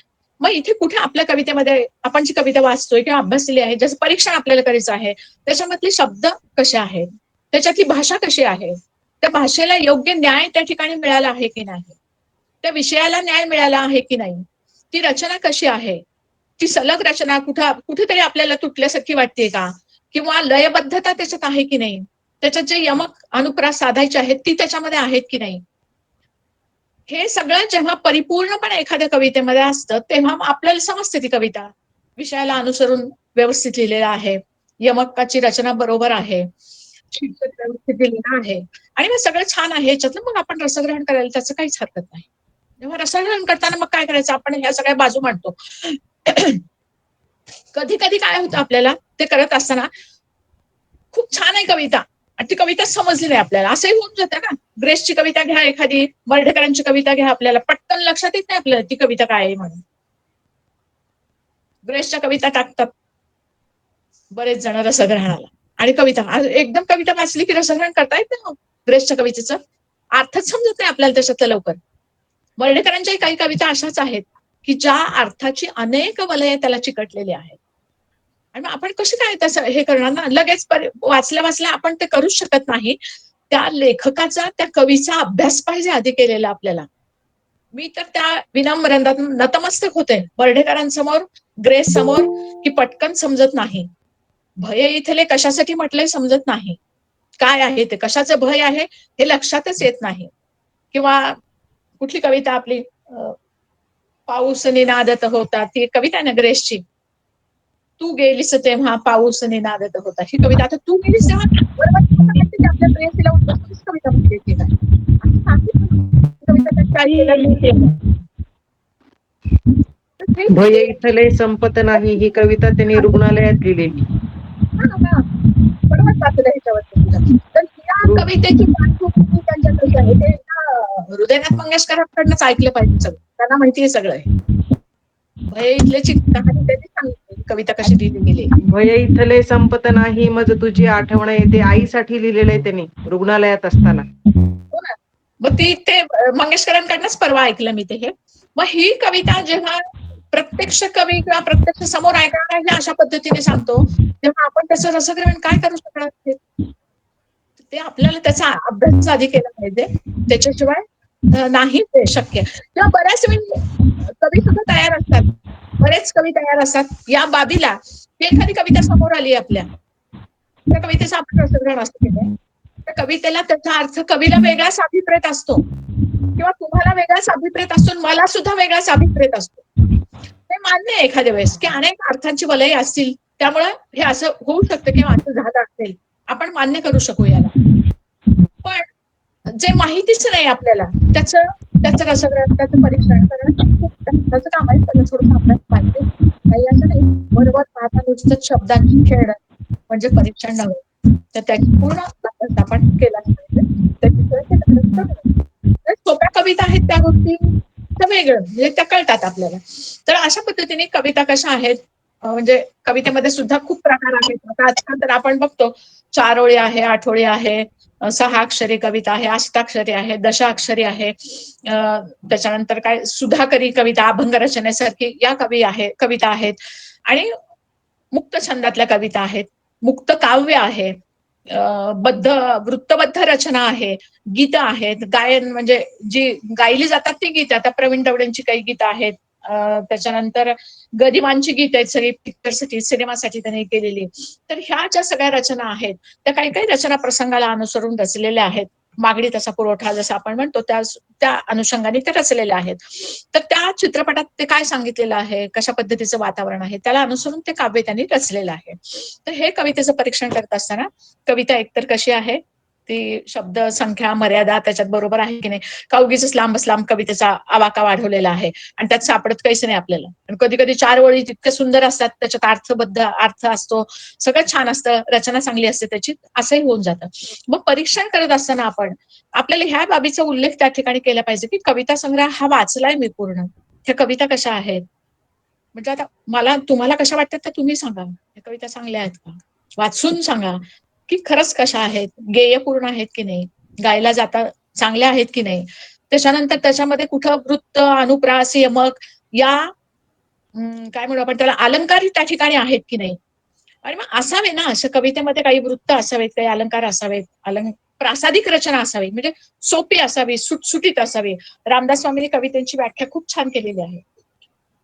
मग इथे कुठे आपल्या कवितेमध्ये आपण जी कविता वाचतोय किंवा अभ्यास दिली आहे, जसं परीक्षण आपल्याला करायचं आहे, त्याच्यामधले शब्द कसे आहेत, त्याच्यातली भाषा कशी आहे, त्या भाषेला योग्य न्याय त्या ठिकाणी मिळाला आहे की नाही, त्या विषयाला न्याय मिळाला आहे की नाही, ती रचना कशी आहे, ती सलग रचना कुठेतरी आपल्याला तुटल्यासारखी वाटते का, किंवा लयबद्धता त्याच्यात आहे की नाही, त्याच्यात जे यमक अनुप्रास साधायचे आहेत ती त्याच्यामध्ये आहेत की नाही, हे सगळं जेव्हा परिपूर्णपणे एखाद्या कवितेमध्ये असतं तेव्हा आपल्याला समजते ती कविता विषयाला अनुसरून व्यवस्थित लिहिलेला आहे, यमकाची रचना बरोबर आहे, शीर्षक व्यवस्थित दिलेलं आहे, आणि मग सगळं छान आहे याच्यातलं, मग आपण रसग्रहण करायला त्याचं काहीच हरकत नाही. तेव्हा रसग्रहण करताना मग काय करायचं, आपण ह्या सगळ्या बाजू मांडतो. कधी कधी काय होतं आपल्याला ते करत असताना, खूप छान आहे कविता आणि ती कविता समजली नाही आपल्याला, असंही होऊन जातं ना. ग्रेसची कविता घ्या, एखादी मर्ढेकरांची कविता घ्या, आपल्याला पटकन लक्षात येत नाही आपल्याला ती कविता काय आहे म्हणून. ग्रेसच्या कविता टाकतात बरेच जण रसग्रहणाला, आणि कविता एकदम कविता वाचली की रसग्रहण करता येत नाही ग्रेसच्या कवितेचं, अर्थच समजत नाही आपल्याला त्याच्यातलं लवकर. मर्ढेकरांच्याही काही कविता अशाच आहेत की ज्या अर्थाची अनेक वलये त्याला चिकटलेली आहेत, आणि आपण कसे काय तसं हे करणार ना, लगेच वाचल्या आपण ते करूच शकत नाही. त्या लेखकाचा, त्या कवीचा अभ्यास पाहिजे आधी केलेला आपल्याला. मी तर त्या विनम्र नतमस्तक होते बर्ढेकरांसमोर, ग्रेस समोर, की पटकन समजत नाही. भय इथले कशासाठी म्हटलंय समजत नाही, काय आहे ते, कशाचं भय आहे हे लक्षातच येत नाही. किंवा कुठली कविता आपली, पाऊस निनादत होता, ती कविता आहे ना ग्रेसची, तू गेलीस तेव्हा पाऊस निनादत होता, ही कविता. आता तू गेलीस तेव्हा बरोबर आपल्या प्रेयसीला उद्देशूनच कविता म्हणते ती काय, भय इथले संपत नाही ही कविता त्यांनी रुग्णालयात लिहिलेली. बरोबर वाचलं ह्याच्यावरती. तर या कवितेची पार्श्वभूमी त्यांच्या कशी आहे ते हृदयनाथ मंगेशकरांकडनंच ऐकलं पाहिजे सगळं, त्यांना माहिती आहे सगळं. भय इथल्याची कहाणी त्यांनी सांगितली. कविता कशी लिहिली गेली. भय इथले संपत नाही मज तुझी आठवण येते, आईसाठी लिहिलेलं आहे त्यांनी रुग्णालयात असताना. हो ना. मग ती ते मंगेशकरांकडनंच परवा ऐकलं मी ते हे. मग ही कविता जेव्हा प्रत्यक्ष कवी किंवा प्रत्यक्ष समोर ऐकणारा अशा पद्धतीने सांगतो, तेव्हा आपण त्याचं रसग्रहण काय करू शकणार ते? ते आपल्याला त्याचा अभ्यास आधी केला पाहिजे. त्याच्याशिवाय नाही ते शक्य. किंवा बऱ्याच वेळी कवी सुद्धा तयार असतात. बरेच कवी तयार असतात. या बाबीला की एखादी कविता समोर आली आपल्या. त्या कवितेचा आपण रसग्रहण असं केलंय. त्या कवितेला त्याचा अर्थ कवीला वेगळाच अभिप्रेत असतो. किंवा तुम्हाला वेगळाच अभिप्रेत असतो, मला सुद्धा वेगळाच अभिप्रेत असतो. हे मान्य आहे एखाद्या वेळेस, की अनेक अर्थांची वलय असतील. त्यामुळे हे असं होऊ शकतं किंवा असं झालं असेल. आपण मान्य करू शकू याला. पण जे माहितीच नाही आपल्याला, त्याचं रसग्रहण, त्याचं परीक्षण करणं खूप त्याचं काम आहे. त्याला थोडासा अभ्यास पाहिजे. काही असं नाही. बरोबर पाहता नुसतंच शब्दांची खेळ म्हणजे परीक्षण नव्हे. तर त्याची पूर्ण अभ्यास आपण केलाच पाहिजे. त्याच्याशिवाय ते लगेच कळत. सोप्या कविता आहेत त्या गोष्टी वेगळं म्हणजे त्या कळतात आपल्याला. तर अशा पद्धतीने कविता कशा आहेत, म्हणजे कवितेमध्ये सुद्धा खूप प्रकार आहेत. आता आजकाल तर आपण बघतो 4 ओळी आहे, 8 ओळी आहे, 6 अक्षरी कविता आहे, अष्टाक्षरी आहे, दशाक्षरी आहे. त्याच्यानंतर काय सुधाकरी कविता, अभंग रचनेसारखी या कविता आहेत. आणि मुक्त छंदातल्या कविता आहेत, मुक्त काव्य आहे, वृत्तबद्ध रचना आहे, गीतं आहेत, गायन म्हणजे जी गायली जातात ती गीतं. आता प्रवीण दवडेंची काही गीतं आहेत. त्याच्यानंतर गरिबांची गीत आहेत सगळी पिक्चरसाठी, सिनेमासाठी त्यांनी केलेली. तर ह्या ज्या सगळ्या रचना आहेत, त्या काही काही रचना प्रसंगाला अनुसरून रचलेल्या आहेत. मागणी तसा पुरवठा जसं आपण म्हणतो त्या अनुषंगाने ते रचलेल्या आहेत. तर त्या चित्रपटात ते काय सांगितलेलं आहे, कशा पद्धतीचं वातावरण आहे, त्याला अनुसरून ते काव्य त्यांनी रचलेलं आहे. तर हे कवितेचं परीक्षण करत असताना कविता एकतर कशी आहे, ती शब्द संख्या मर्यादा त्याच्यात बरोबर आहे की नाही, का उगीच लांब कवितेचा आवाका वाढवलेला आहे आणि त्यात सापडत काहीच नाही आपल्याला. आणि कधी कधी 4 ओळी तितक्या सुंदर असतात, त्याच्यात अर्थबद्ध अर्थ असतो, सगळं छान असतं, रचना चांगली असते त्याची, असंही होऊन जातं. मग परीक्षण करत असताना आपल्याला ह्या बाबीचा उल्लेख त्या ठिकाणी केला पाहिजे की कविता संग्रह हा वाचलाय मी पूर्ण. ह्या कविता कशा आहेत, म्हणजे आता तुम्हाला कशा वाटतात त्या तुम्ही सांगा. ह्या कविता चांगल्या आहेत का, वाचून सांगा की खरंच कशा आहेत, गेयपूर्ण आहेत की नाही, गायला जाता चांगल्या आहेत की नाही. त्याच्यानंतर त्याच्यामध्ये कुठं वृत्त, अनुप्रास, यमक या काय म्हणू आपण त्याला, अलंकार त्या ठिकाणी आहेत की नाही. आणि मग असावे ना, अशा कवितेमध्ये काही वृत्त असावेत, काही अलंकार असावेत, प्रासादिक रचना असावी, म्हणजे सोपी असावी, सुटसुटीत असावी. रामदास स्वामींनी कवितेची व्याख्या खूप छान केलेली आहे,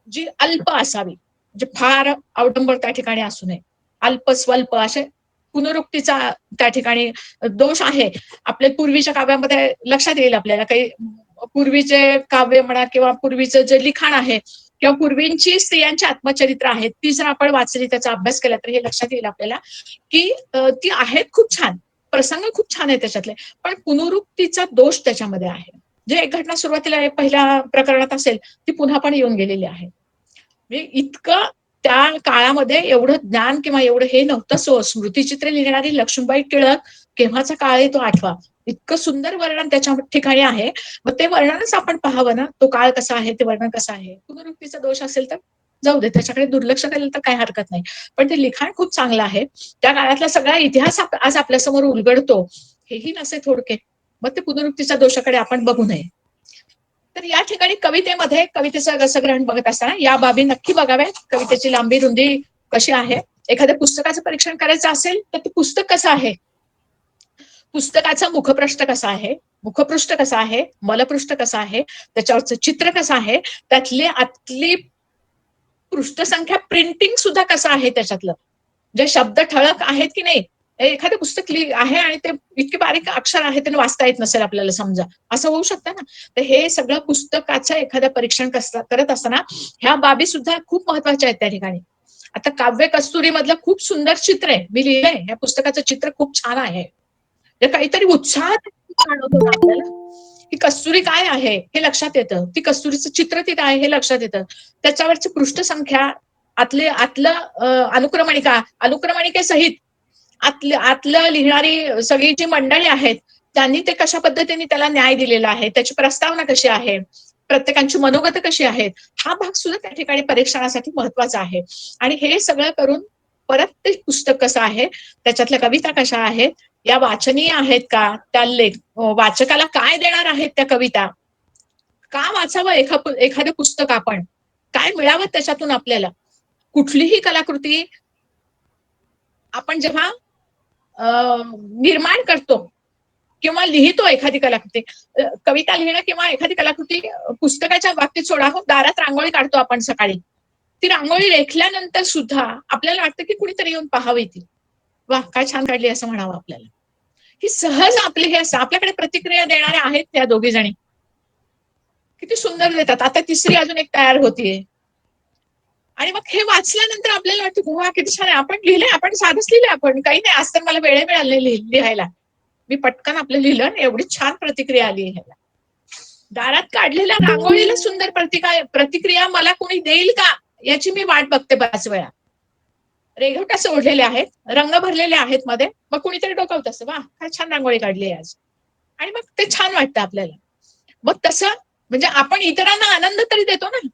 जी अल्प असावी, म्हणजे फार अवडंबर त्या ठिकाणी असू नये. अल्प स्वल्प असे पुनरुक्तीचा त्या ठिकाणी दोष आहे. आपल्या पूर्वीच्या काव्यामध्ये लक्षात येईल आपल्याला, काही पूर्वीचे काव्य म्हणा किंवा पूर्वीचं जे लिखाण आहे किंवा पूर्वींची स्त्रियांची आत्मचरित्र आहेत, ती जर आपण वाचली, त्याचा अभ्यास केला तर हे लक्षात येईल आपल्याला की ती आहेत खूप छान, प्रसंग खूप छान आहे त्याच्यातले, पण पुनरुक्तीचा दोष त्याच्यामध्ये आहे. जे एक घटना सुरुवातीला पहिल्या प्रकरणात असेल ती पुन्हा पण येऊन गेलेली आहे. म्हणजे इतकं त्या काळामध्ये एवढं ज्ञान किंवा एवढं हे नव्हतं. स्मृतिचित्रे लिहिणारी लक्ष्मीबाई टिळक केव्हाचा काळ आहे तो आठवा. इतकं सुंदर वर्णन त्याच्या ठिकाणी आहे. मग ते वर्णनच आपण पाहावं ना, तो काळ कसा आहे, ते वर्णन कसं आहे. पुनरुक्तीचा दोष असेल तर जाऊ दे, त्याच्याकडे दुर्लक्ष केलं तर काही हरकत नाही. पण ते लिखाण खूप चांगलं आहे. त्या काळातला सगळा इतिहास आज आपल्यासमोर उलगडतो, हेही नसे थोडके. मग ते पुनरुक्तीच्या दोषाकडे आपण बघू नये. तर या ठिकाणी कवितेमध्ये कवितेचं रसग्रहण बघत असताना या बाबी नक्की बघाव्यात. कवितेची लांबी रुंदी कशी आहे, एखाद्या पुस्तकाचं परीक्षण करायचं असेल तर ते पुस्तक कसं आहे, पुस्तकाचा मुखपृष्ठ कसा आहे, मुखपृष्ठ कसं आहे, मलपृष्ठ कसं आहे, त्याच्यावरचं चित्र कसं आहे, आतली पृष्ठसंख्या प्रिंटिंग सुद्धा कसं आहे, त्याच्यातलं जे शब्द ठळक आहेत की नाही. एखादं पुस्तक आहे आणि ते इतके बारीक अक्षर आहे त्यांना वाचता येत नसेल आपल्याला, समजा असं होऊ शकतं ना. तर हे सगळं पुस्तकाचं एखादं परीक्षण करत असताना ह्या बाबी सुद्धा खूप महत्वाच्या आहेत त्या ठिकाणी. आता काव्य कस्तुरी मधलं खूप सुंदर चित्र आहे, मी लिहिलंय, या पुस्तकाचं चित्र खूप छान आहे. काहीतरी उत्साह जाणवतो ना आपल्याला की कस्तुरी काय आहे हे लक्षात येतं, ती कस्तुरीचं चित्र तिथं आहे हे लक्षात येतं. त्याच्यावरची पृष्ठसंख्या, आतलं अनुक्रमणिकेसहित आतलं लिहिणारी सगळी जी मंडळी आहेत त्यांनी ते कशा पद्धतीने त्याला न्याय दिलेला आहे, त्याची प्रस्तावना कशी आहे, प्रत्येकांची मनोगत कशी आहेत, हा भाग सुद्धा त्या ठिकाणी परीक्षणासाठी महत्वाचा आहे. आणि हे सगळं करून परत ते पुस्तक कसं आहे, त्याच्यातल्या कविता कशा आहेत, या वाचनीय आहेत का, त्या वाचकाला काय देणार आहेत त्या कविता, का वाचावं एखादं पुस्तक, आपण काय मिळावं त्याच्यातून आपल्याला. कुठलीही कलाकृती आपण जेव्हा निर्माण करतो किंवा लिहितो एखादी कलाकृती, कविता लिहिणं किंवा एखादी कलाकृती पुस्तकाच्या बाबतीत सोडा, हो, दारात रांगोळी काढतो आपण सकाळी, ती रांगोळी रेखल्यानंतर सुद्धा आपल्याला वाटतं की कुणीतरी येऊन पाहावी ती, वा काय छान काढली असं म्हणावं आपल्याला. ही सहज आपली हे असं, आपल्याकडे प्रतिक्रिया देणाऱ्या आहेत त्या दोघी जणी, किती सुंदर देतात. आता तिसरी अजून एक तयार होतीये. आणि मग हे वाचल्यानंतर आपल्याला वाटतं वा किती छान आहे, आपण लिहिलंय, आपण साधंच लिहिलंय, आपण काही नाही, आज तर मला वेळ मिळाले लिहायला, मी पटकन आपलं लिहिलं आणि एवढी छान प्रतिक्रिया आली. ह्याला दारात काढलेल्या रांगोळीला सुंदर प्रतिक्रिया मला कोणी देईल का याची मी वाट बघते बऱ्याच वेळा. रेघवटा सोडलेले आहेत, रंग भरलेले आहेत मध्ये, मग कुणीतरी डोकावत असं, वा काय छान रांगोळी काढली आज, आणि मग ते छान वाटतं आपल्याला. मग तसं म्हणजे आपण इतरांना आनंद तरी देतो ना,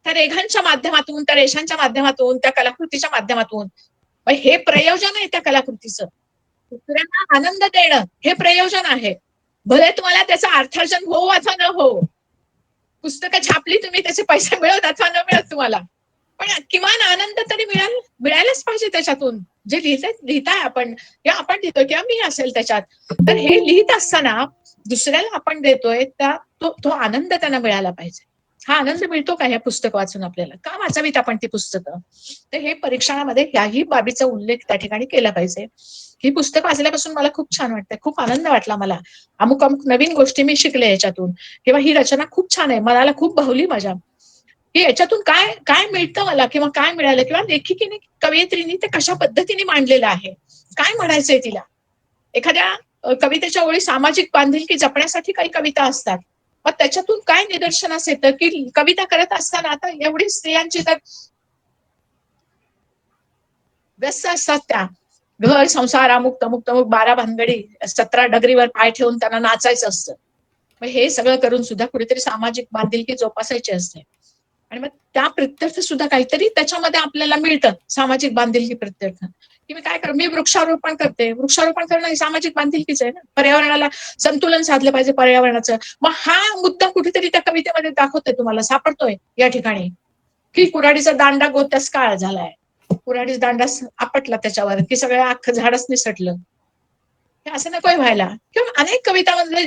त्या रेघांच्या माध्यमातून, त्या रेषांच्या माध्यमातून, त्या कलाकृतीच्या माध्यमातून. हे प्रयोजन आहे त्या कलाकृतीचं, दुसऱ्यांना आनंद देणं हे प्रयोजन आहे. भले तुम्हाला त्याचं अर्थार्जन हो अथवा न हो, पुस्तकं छापली तुम्ही, त्याचे पैसे मिळत अथवा न मिळत तुम्हाला, पण किमान आनंद तरी मिळायलाच पाहिजे त्याच्यातून. जे लिहिताय आपण, किंवा आपण लिहितोय किंवा मी असेल त्याच्यात, तर हे लिहित असताना दुसऱ्याला आपण देतोय तो आनंद त्यांना मिळाला पाहिजे. हा आनंद मिळतो का हे पुस्तक वाचून आपल्याला, का वाचावीत आपण ती पुस्तकं. तर हे परीक्षणामध्ये ह्याही बाबीचा उल्लेख त्या ठिकाणी केला पाहिजे. ही पुस्तक वाचल्यापासून मला खूप छान वाटतंय, खूप आनंद वाटला मला, अमुक नवीन गोष्टी मी शिकले याच्यातून, किंवा ही रचना खूप छान आहे, मनाला खूप भावली माझ्या, की याच्यातून काय काय मिळतं मला, किंवा काय मिळालं, किंवा लेखिकेने, कवयित्रीने ते कशा पद्धतीने मांडलेलं आहे, काय म्हणायचंय तिला. एखाद्या कवितेच्या ओळी सामाजिक बांधिलकी जपण्यासाठी काही कविता असतात, मग त्याच्यातून काय निदर्शनास येतं की कविता करत असताना आता एवढी स्त्रियांची तर व्यस्त असतात, त्या घर संसार अमुक तमुक तमुक 12 भानगडी, 17 डगरीवर पाय ठेवून त्यांना नाचायचं असतं. मग हे सगळं करून सुद्धा कुठेतरी सामाजिक बांधिलकी जोपासायची असते, आणि मग त्या प्रित्यर्थ सुद्धा काहीतरी त्याच्यामध्ये आपल्याला मिळतं, सामाजिक बांधिलकी प्रित्यर्थ. की मी काय मी वृक्षारोपण करते, वृक्षारोपण करणं ही सामाजिक बांधिलकीच आहे ना, पर्यावरणाला संतुलन साधलं पाहिजे पर्यावरणाचं. मग हा मुद्दा कुठेतरी त्या कवितेमध्ये दाखवतोय, तुम्हाला सापडतोय या ठिकाणी, की कुऱ्हाडीचा दांडा गोत्यास काळ झालाय, कुऱ्हाडीचा दांडा आपटला त्याच्यावर की सगळं अख्खं झाडच निसटलं. हे असं नकोय व्हायला. किंवा अनेक कवितांमध्ये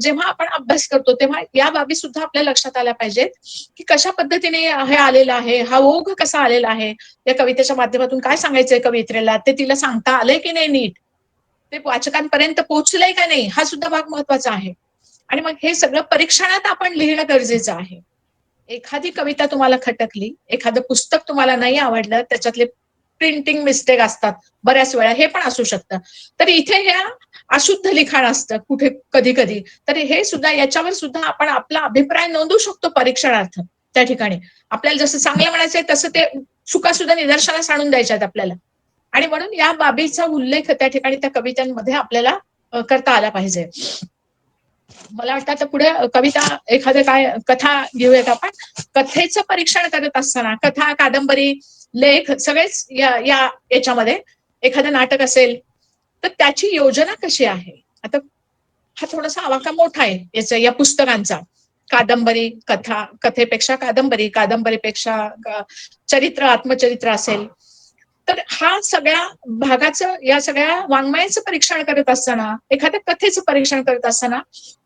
जेव्हा आपण अभ्यास करतो तेव्हा या बाबी सुद्धा आपल्या लक्षात आल्या पाहिजेत, की कशा पद्धतीने हे आलेलं आहे, हा ओघ कसा आलेला आहे, या कवितेच्या माध्यमातून काय सांगायचंय कवित्रीला, ते तिला सांगता आलंय की नाही नीट, ते वाचकांपर्यंत पोहोचलंय का नाही, हा सुद्धा भाग महत्वाचा आहे. आणि मग हे सगळं परीक्षणात आपण लिहिणं गरजेचं आहे. एखादी कविता तुम्हाला खटकली, एखादं पुस्तक तुम्हाला नाही आवडलं, त्याच्यातले प्रिंटिंग मिस्टेक असतात बऱ्याच वेळा, हे पण असू शकतं, तर इथे ह्या अशुद्ध लिखाण असतं कुठे कधी कधी, तर हे सुद्धा, याच्यावर सुद्धा आपण आपला अभिप्राय नोंदवू शकतो परीक्षणार्थ. त्या ठिकाणी आपल्याला जसं चांगलं म्हणायचंय तसं ते चुका सुद्धा निदर्शनास आणून द्यायच्यात आपल्याला, आणि म्हणून या बाबीचा उल्लेख त्या ठिकाणी त्या कवितांमध्ये आपल्याला करता आला पाहिजे. मला वाटतं आता पुढे कविता, एखादं काय कथा घेऊयात आपण. कथेचं परीक्षण करत असताना, कथा, कादंबरी, लेख सगळेच याच्यामध्ये, एखादं नाटक असेल तर त्याची योजना कशी आहे. आता हा थोडासा आवाका मोठा आहे या पुस्तकांचा. कादंबरी, कथा, कथेपेक्षा कादंबरी, कादंबरीपेक्षा चरित्र, आत्मचरित्र असेल, तर हा सगळ्या भागाचं, या सगळ्या वाङ्मयाचं परीक्षण करत असताना, एखाद्या कथेचं परीक्षण करत असताना,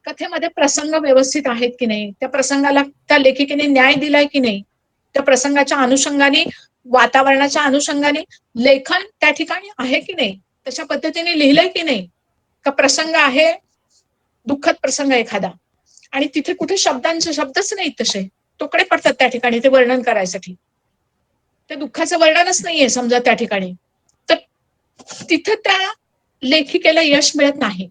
कथेमध्ये प्रसंग व्यवस्थित आहेत की नाही, त्या प्रसंगाला त्या लेखिकेने न्याय दिलाय की नाही, त्या प्रसंगाच्या अनुषंगाने, वातावरणाच्या अनुषंगाने लेखन त्या ठिकाणी आहे की नाही, तशा पद्धतीने लिहिलंय की नाही, का प्रसंग आहे दुःखद प्रसंग एखादा, आणि तिथे कुठे शब्दच नाहीत, तसे तोकडे पडतात त्या ठिकाणी ते वर्णन करायसाठी, ते दुःखाचं वर्णनच नाहीये समजा त्या ठिकाणी, तर तिथे त्या लेखिकेला यश मिळत नाही.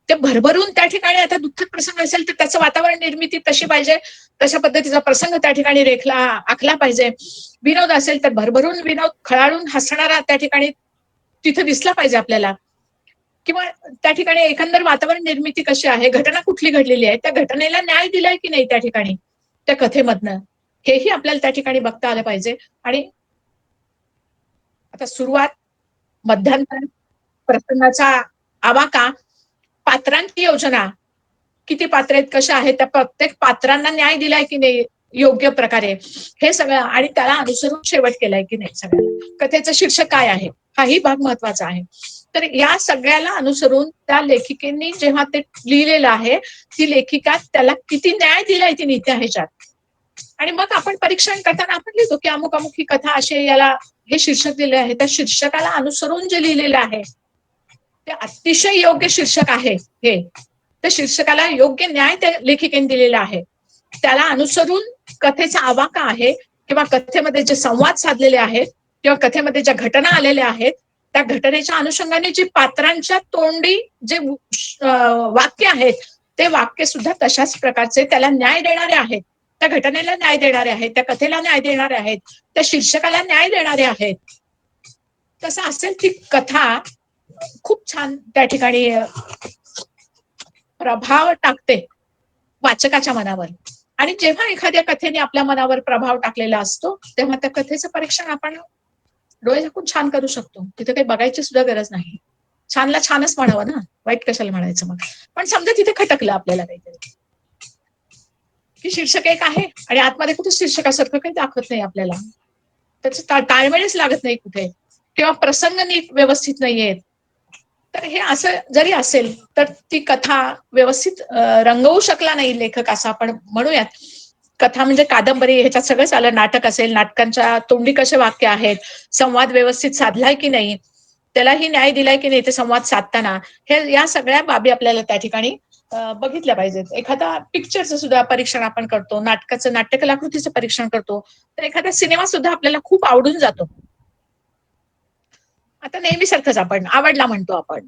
ते भरभरून त्या ठिकाणी, आता दुःखद प्रसंग असेल तर त्याचं वातावरण निर्मिती तशी पाहिजे, तशा पद्धतीचा प्रसंग त्या ठिकाणी आखला पाहिजे. विनोद असेल तर भरभरून विनोद, खळाळून हसणारा त्या ठिकाणी तिथे दिसला पाहिजे आपल्याला. किंवा त्या ठिकाणी एकंदर वातावरण निर्मिती कशी आहे, घटना कुठली घडलेली आहे, त्या घटनेला न्याय दिलाय की नाही त्या ठिकाणी त्या कथेमधनं, हेही आपल्याला त्या ठिकाणी बघता आलं पाहिजे. आणि आता सुरुवात, मध्यांतर, प्रसंगाचा आवाका, पात्रांची योजना, किती पात्र आहेत, कशा आहेत, त्या प्रत्येक पात्रांना न्याय दिलाय की नाही योग्य प्रकारे, हे सगळं, आणि त्याला अनुसरून शेवट केलाय की नाही सगळ्याला, कथेचं शीर्षक काय आहे, हाही भाग महत्वाचा आहे. तर या सगळ्याला अनुसरून त्या लेखिकेने जेव्हा ते लिहिलेलं आहे, ती लेखिका त्याला किती न्याय दिलाय तिने त्या ह्याच्यात. आणि मग आपण परीक्षण करताना आपण लिहितो की अमुक अमुक ही कथा अशी, याला हे शीर्षक दिले आहे, त्या शीर्षकाला अनुसरून जे लिहिलेलं आहे ते अतिशय योग्य शीर्षक आहे. हे त्या शीर्षकाला योग्य न्याय त्या लेखिकेने दिलेला आहे. त्याला अनुसरून कथेचा आवाका आहे, किंवा कथेमध्ये जे संवाद साधलेले आहेत, किंवा कथेमध्ये ज्या घटना आलेल्या आहेत, त्या घटनेच्या अनुषंगाने जी पात्रांच्या तोंडी जे वाक्य आहेत, ते वाक्य सुद्धा तशाच प्रकारचे त्याला न्याय देणारे आहेत, त्या घटनेला न्याय देणारे आहेत, त्या कथेला न्याय देणारे आहेत, त्या शीर्षकाला न्याय देणारे आहेत. तसं असेल ती कथा खूप छान त्या ठिकाणी प्रभाव टाकते वाचकाच्या मनावर. आणि जेव्हा एखाद्या कथेने आपल्या मनावर प्रभाव टाकलेला असतो, तेव्हा त्या कथेचं परीक्षण आपण डोळे झाकून छान करू शकतो. तिथे काही बघायची सुद्धा गरज नाही. छानला छानच म्हणावं ना, वाईट कशाला म्हणायचं मग. पण समजा तिथे खटकलं आपल्याला काहीतरी, की शीर्षक एक आहे आणि आतमध्ये कुठे शीर्षकासारखं काही दाखवत नाही आपल्याला, त्याचं ताळमेळच लागत नाही कुठे, किंवा प्रसंग नीट व्यवस्थित नाहीयेत, तर हे असं जरी असेल तर ती कथा व्यवस्थित रंगवू शकला नाही लेखक, असं आपण म्हणूयात. कथा म्हणजे कादंबरी, ह्याच्यात सगळंच आलं. नाटक असेल, नाटकांच्या तोंडी कसे वाक्य आहेत, संवाद व्यवस्थित साधलाय की नाही, त्यालाही न्याय दिलाय की नाही ते संवाद साधताना, हे या सगळ्या बाबी आपल्याला त्या ठिकाणी बघितल्या पाहिजेत. एखादा पिक्चरचं सुद्धा परीक्षण आपण करतो, नाटकाचं, नाट्यकलाकृतीचं परीक्षण करतो, तर एखादा सिनेमा सुद्धा आपल्याला खूप आवडून जातो. आता नेहमीसारखंच आपण आवडला म्हणतो, आपण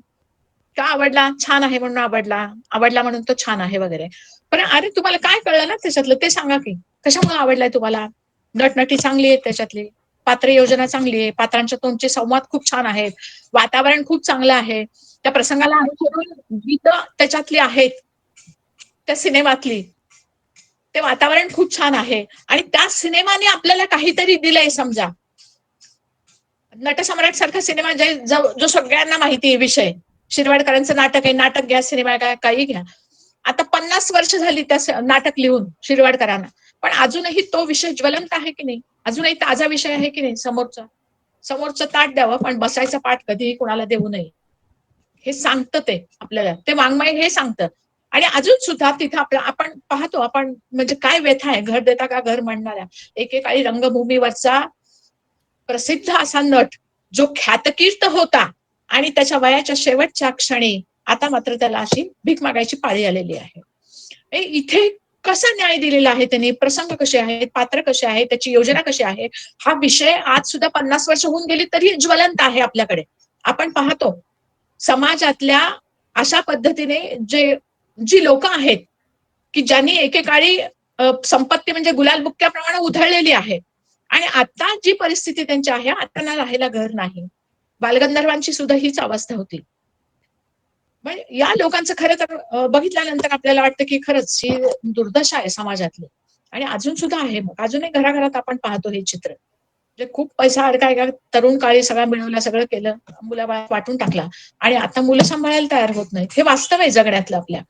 का आवडला, छान आहे म्हणून आवडला, आवडला म्हणून तो छान आहे वगैरे. पण अरे तुम्हाला काय कळलं ना त्याच्यातलं, ते सांगा की कशामुळे आवडलाय तुम्हाला. नटनटी चांगली आहेत त्याच्यातली, पात्र योजना चांगली आहे, पात्रांच्या तोंडचे संवाद खूप छान आहेत, वातावरण खूप चांगलं आहे, त्या प्रसंगाला अनुसरून गीतं त्याच्यातली आहेत, त्या सिनेमातली ते वातावरण खूप छान आहे, आणि त्या सिनेमाने आपल्याला काहीतरी दिलंय. समजा नटसम्राट सारखा सिनेमा जो सगळ्यांना माहिती आहे विषय, शिरवाडकरांचं नाटक आहे, नाटक घ्या, सिनेमा काय काही घ्या, आता 50 वर्ष झाली त्या नाटक लिहून शिरवाडकरांना, पण अजूनही तो विषय ज्वलंत आहे की नाही, अजूनही ताजा विषय आहे की नाही. समोरचं ताट द्यावं, पण बसायचा पाठ कधीही कोणाला देऊ नये, हे सांगतं ते आपल्याला, ते वाङ्मय हे सांगतं. आणि अजून सुद्धा तिथं आपण पाहतो, आपण म्हणजे काय व्यथा आहे, घर देता का घर म्हणणाऱ्या, एकेकाळी रंगभूमीवरचा प्रसिद्ध असा नट जो ख्यातकीर्त होता, आणि त्याच्या वयाच्या शेवटच्या क्षणी आता मात्र त्याला अशी भीक मागायची पाळी आलेली आहे. इथे कसा न्याय दिलेला आहे त्यांनी, प्रसंग कसे आहेत, पात्र कसे आहेत, त्याची योजना कशी आहे, हा विषय आज सुद्धा 50 वर्ष होऊन गेली तरी ज्वलंत आहे आपल्याकडे. आपण पाहतो समाजातल्या अशा पद्धतीने जी लोक आहेत की ज्यांनी एकेकाळी संपत्ती म्हणजे गुलाल बुक्क्याप्रमाणे उधळलेली आहे, आणि आता जी परिस्थिती त्यांची आहे, आता ना राहायला घर नाही. बालगंधर्वांची सुद्धा हीच अवस्था होती. या लोकांचं खरं तर बघितल्यानंतर आपल्याला वाटतं की खरंच ही दुर्दशा आहे समाजातली, आणि अजून सुद्धा आहे. मग अजूनही घराघरात आपण पाहतो हे चित्र, म्हणजे खूप पैसा अडकाय का तरुण काळी सगळं मिळवला, सगळं केलं, मुलाबाळा वाटून टाकला, आणि आता मुलं सांभाळायला तयार होत नाहीत. हे वास्तव आहे जगण्यातलं आपल्या.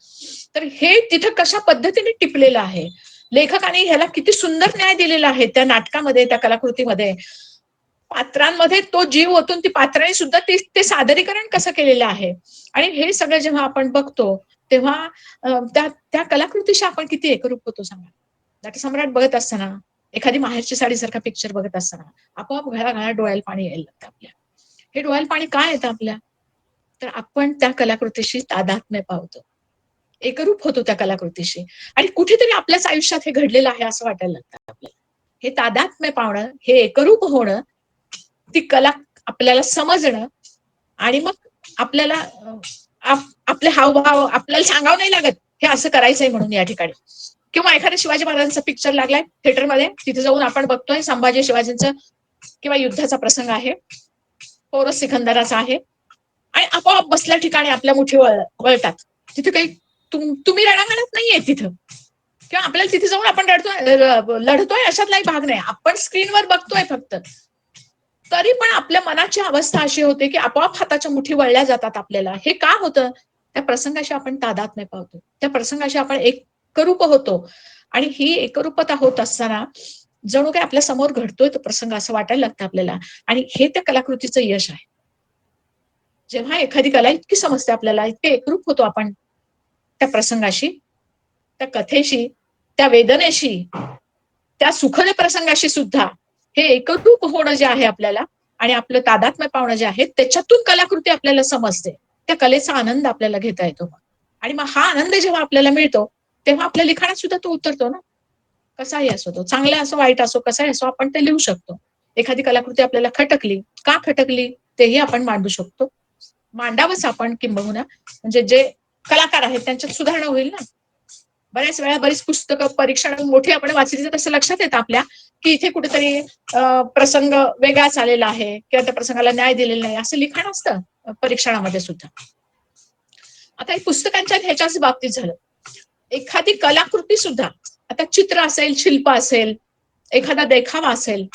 तर हे तिथं कशा पद्धतीने टिपलेलं आहे, लेखकाने ह्याला किती सुंदर न्याय दिलेला आहे त्या नाटकामध्ये, त्या कलाकृतीमध्ये. पात्रांमध्ये तो जीव ओतून ती पात्रांनी सुद्धा ते सादरीकरण कसं केलेलं आहे, आणि हे सगळं जेव्हा आपण बघतो तेव्हा त्या कलाकृतीशी आपण किती एकरूप होतो सांगा. नटसम्राट बघत असताना, एखादी माहेरची साडीसारखा पिक्चर बघत असताना आपोआप घळाघळा डोळ्याला पाणी यायला लागतं आपल्या. हे डोळ्याला पाणी काय येतं आपल्या, तर आपण त्या कलाकृतीशी तादात्म्य पावतो, एकरूप होतो त्या कलाकृतीशी, आणि कुठेतरी आपल्याच आयुष्यात हे घडलेलं आहे असं वाटायला लागतं आपल्याला. हे तादात्म्य पावणं, हे एकरूप होणं, ती कला आपल्याला समजणं, आणि मग आपल्याला आपले हावभाव आपल्याला सांगावं नाही लागत हे असं करायचंय म्हणून या ठिकाणी. किंवा एखाद्या शिवाजी महाराजांचा पिक्चर लागलाय थिएटरमध्ये, तिथे जाऊन आपण बघतोय संभाजी शिवाजींचं किंवा युद्धाचा प्रसंग आहे, पोरस सिकंदराचा आहे, आणि आपोआप बसल्या ठिकाणी आपल्या मुठी वळतात. तिथे काही तुम्ही रणांगणात नाहीये तिथं, किंवा आपल्याला तिथे जाऊन आपण लढतोय अशातलाही भाग नाही. आपण स्क्रीनवर बघतोय फक्त. तरी पण आपल्या मनाची अवस्था अशी होते की आपोआप हाताच्या मुठी वळल्या जातात आपल्याला. हे का होतं? त्या प्रसंगाशी आपण तादात्म्य पावतो, त्या प्रसंगाशी आपण एकरूप होतो. आणि ही एकरूपता होत असताना जणू काही आपल्या समोर घडतोय तो प्रसंग असं वाटायला लागतं आपल्याला. आणि हे त्या कलाकृतीचं यश आहे. जेव्हा एखादी कला इतकी समजते आपल्याला, इतके एकरूप होतो आपण त्या प्रसंगाशी, त्या कथेशी, त्या वेदनेशी, त्या सुखद प्रसंगाशी सुद्धा, हे एकरूप होणं जे आहे आपल्याला आणि आपलं तादात्म्य पावणं जे आहे, त्याच्यातून कलाकृती आपल्याला समजते. त्या कलेचा आनंद आपल्याला घेता येतो. आणि मग हा आनंद जेव्हा आपल्याला मिळतो, तेव्हा आपल्या लिखाणात सुद्धा तो उतरतो ना. कसाही असो तो, चांगला असो वाईट असो, कसाही असो, आपण ते लिहू शकतो. एखादी कलाकृती आपल्याला खटकली, का खटकली तेही आपण मांडू शकतो. मांडावंच आपण किंबहुना, म्हणजे जे कलाकार आहेत त्यांच्यात सुधारणा होईल ना. बऱ्याच वेळा बरीच पुस्तकं परीक्षा मोठी आपण वाचली तर तसं लक्षात येतं आपल्या की इथे कुठेतरी प्रसंग वेगळाच आलेला आहे किंवा त्या प्रसंगाला न्याय दिलेला नाही, असं लिखाण असतं परीक्षणामध्ये सुद्धा. आता हे पुस्तकांच्या ह्याच्याच बाबतीत झालं. एखादी कलाकृती सुद्धा, आता चित्र असेल, शिल्प असेल, एखादा देखावा असेल.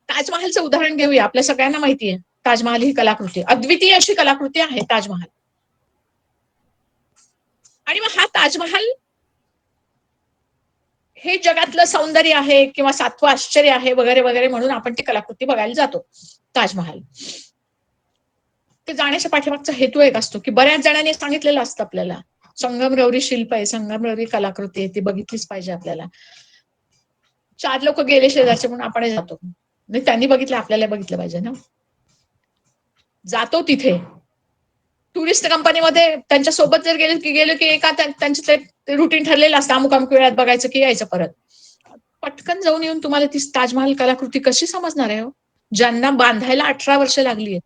ताजमहालचं उदाहरण घेऊया. आपल्या सगळ्यांना माहिती आहे ताजमहाल ही कलाकृती, अद्वितीय अशी कलाकृती आहे ताजमहाल. आणि मग हा ताजमहाल हे जगातलं सौंदर्य आहे किंवा 7वं आश्चर्य आहे वगैरे वगैरे म्हणून आपण ती कलाकृती बघायला जातो. ताजमहाल ते जाण्याच्या पाठीमागचा हेतू एक असतो की बऱ्याच जणांनी सांगितलेलं असतं आपल्याला, संगमरवरी शिल्प आहे, संगमरवरी कलाकृती आहे, ती बघितलीच पाहिजे आपल्याला. 4 लोक गेले शेजारचे म्हणून आपण जातो, म्हणजे त्यांनी बघितलं आपल्याला बघितलं पाहिजे ना. जातो तिथे टुरिस्ट कंपनीमध्ये त्यांच्या सोबत जर गेलो की एका त्यांचं ते रुटीन ठरलेलं असतं, अमुक अमुक वेळात बघायचं की यायचं परत. पटकन जाऊन येऊन तुम्हाला ती ताजमहाल कलाकृती कशी समजणार आहे हो, ज्यांना बांधायला 18 वर्ष लागली आहेत.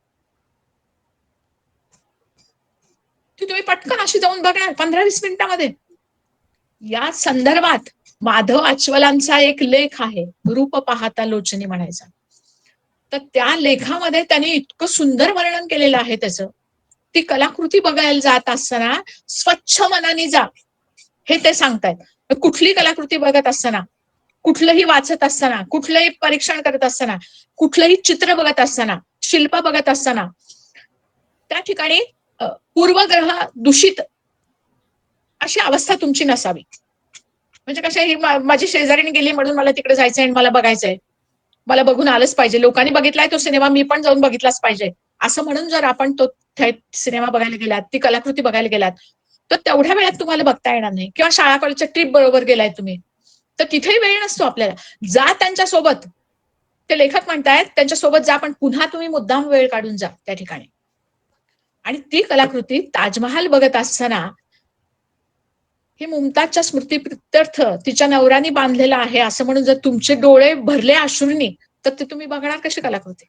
ती तुम्ही पटकन अशी जाऊन बघा 15-20 मिनिटांमध्ये. या संदर्भात माधव आचवलांचा एक लेख आहे, रूप पाहता लोचनी म्हणायचा. तर त्या लेखामध्ये त्यांनी इतकं सुंदर वर्णन केलेलं आहे त्याचं. ती कलाकृती बघायला जात असताना स्वच्छ मनाने जा, हे ते सांगतायत. कुठली कलाकृती बघत असताना, कुठलंही वाचत असताना, कुठलंही परीक्षण करत असताना, कुठलंही चित्र बघत असताना, शिल्प बघत असताना, त्या ठिकाणी पूर्वग्रह दूषित अशी अवस्था तुमची नसावी. म्हणजे कसं, ही माझी शेजारीने गेली म्हणून मला तिकडे जायचंय आणि मला बघायचंय, मला बघून आलंच पाहिजे, लोकांनी बघितलाय तो सिनेमा, मी पण जाऊन बघितलाच पाहिजे, असं म्हणून जर आपण तो सिनेमा बघायला गेलात, ती कलाकृती बघायला गेलात, तर तेवढ्या वेळात तुम्हाला बघता येणार नाही. किंवा शाळा कॉलेजच्या ट्रिप बरोबर गेलाय तुम्ही, तर तिथेही वेळ नसतो आपल्याला. जा त्यांच्यासोबत, ते लेखक म्हणतायत त्यांच्यासोबत जा, पण पुन्हा तुम्ही मुद्दाम वेळ काढून जा त्या ठिकाणी. आणि ती कलाकृती ताजमहाल बघत असताना, हे मुमताजच्या स्मृतीप्रित्यर्थ तिच्या नवऱ्याने बांधलेलं आहे असं म्हणून जर तुमचे डोळे भरले अश्रूंनी, तर ते तुम्ही बघणार कशी कलाकृती?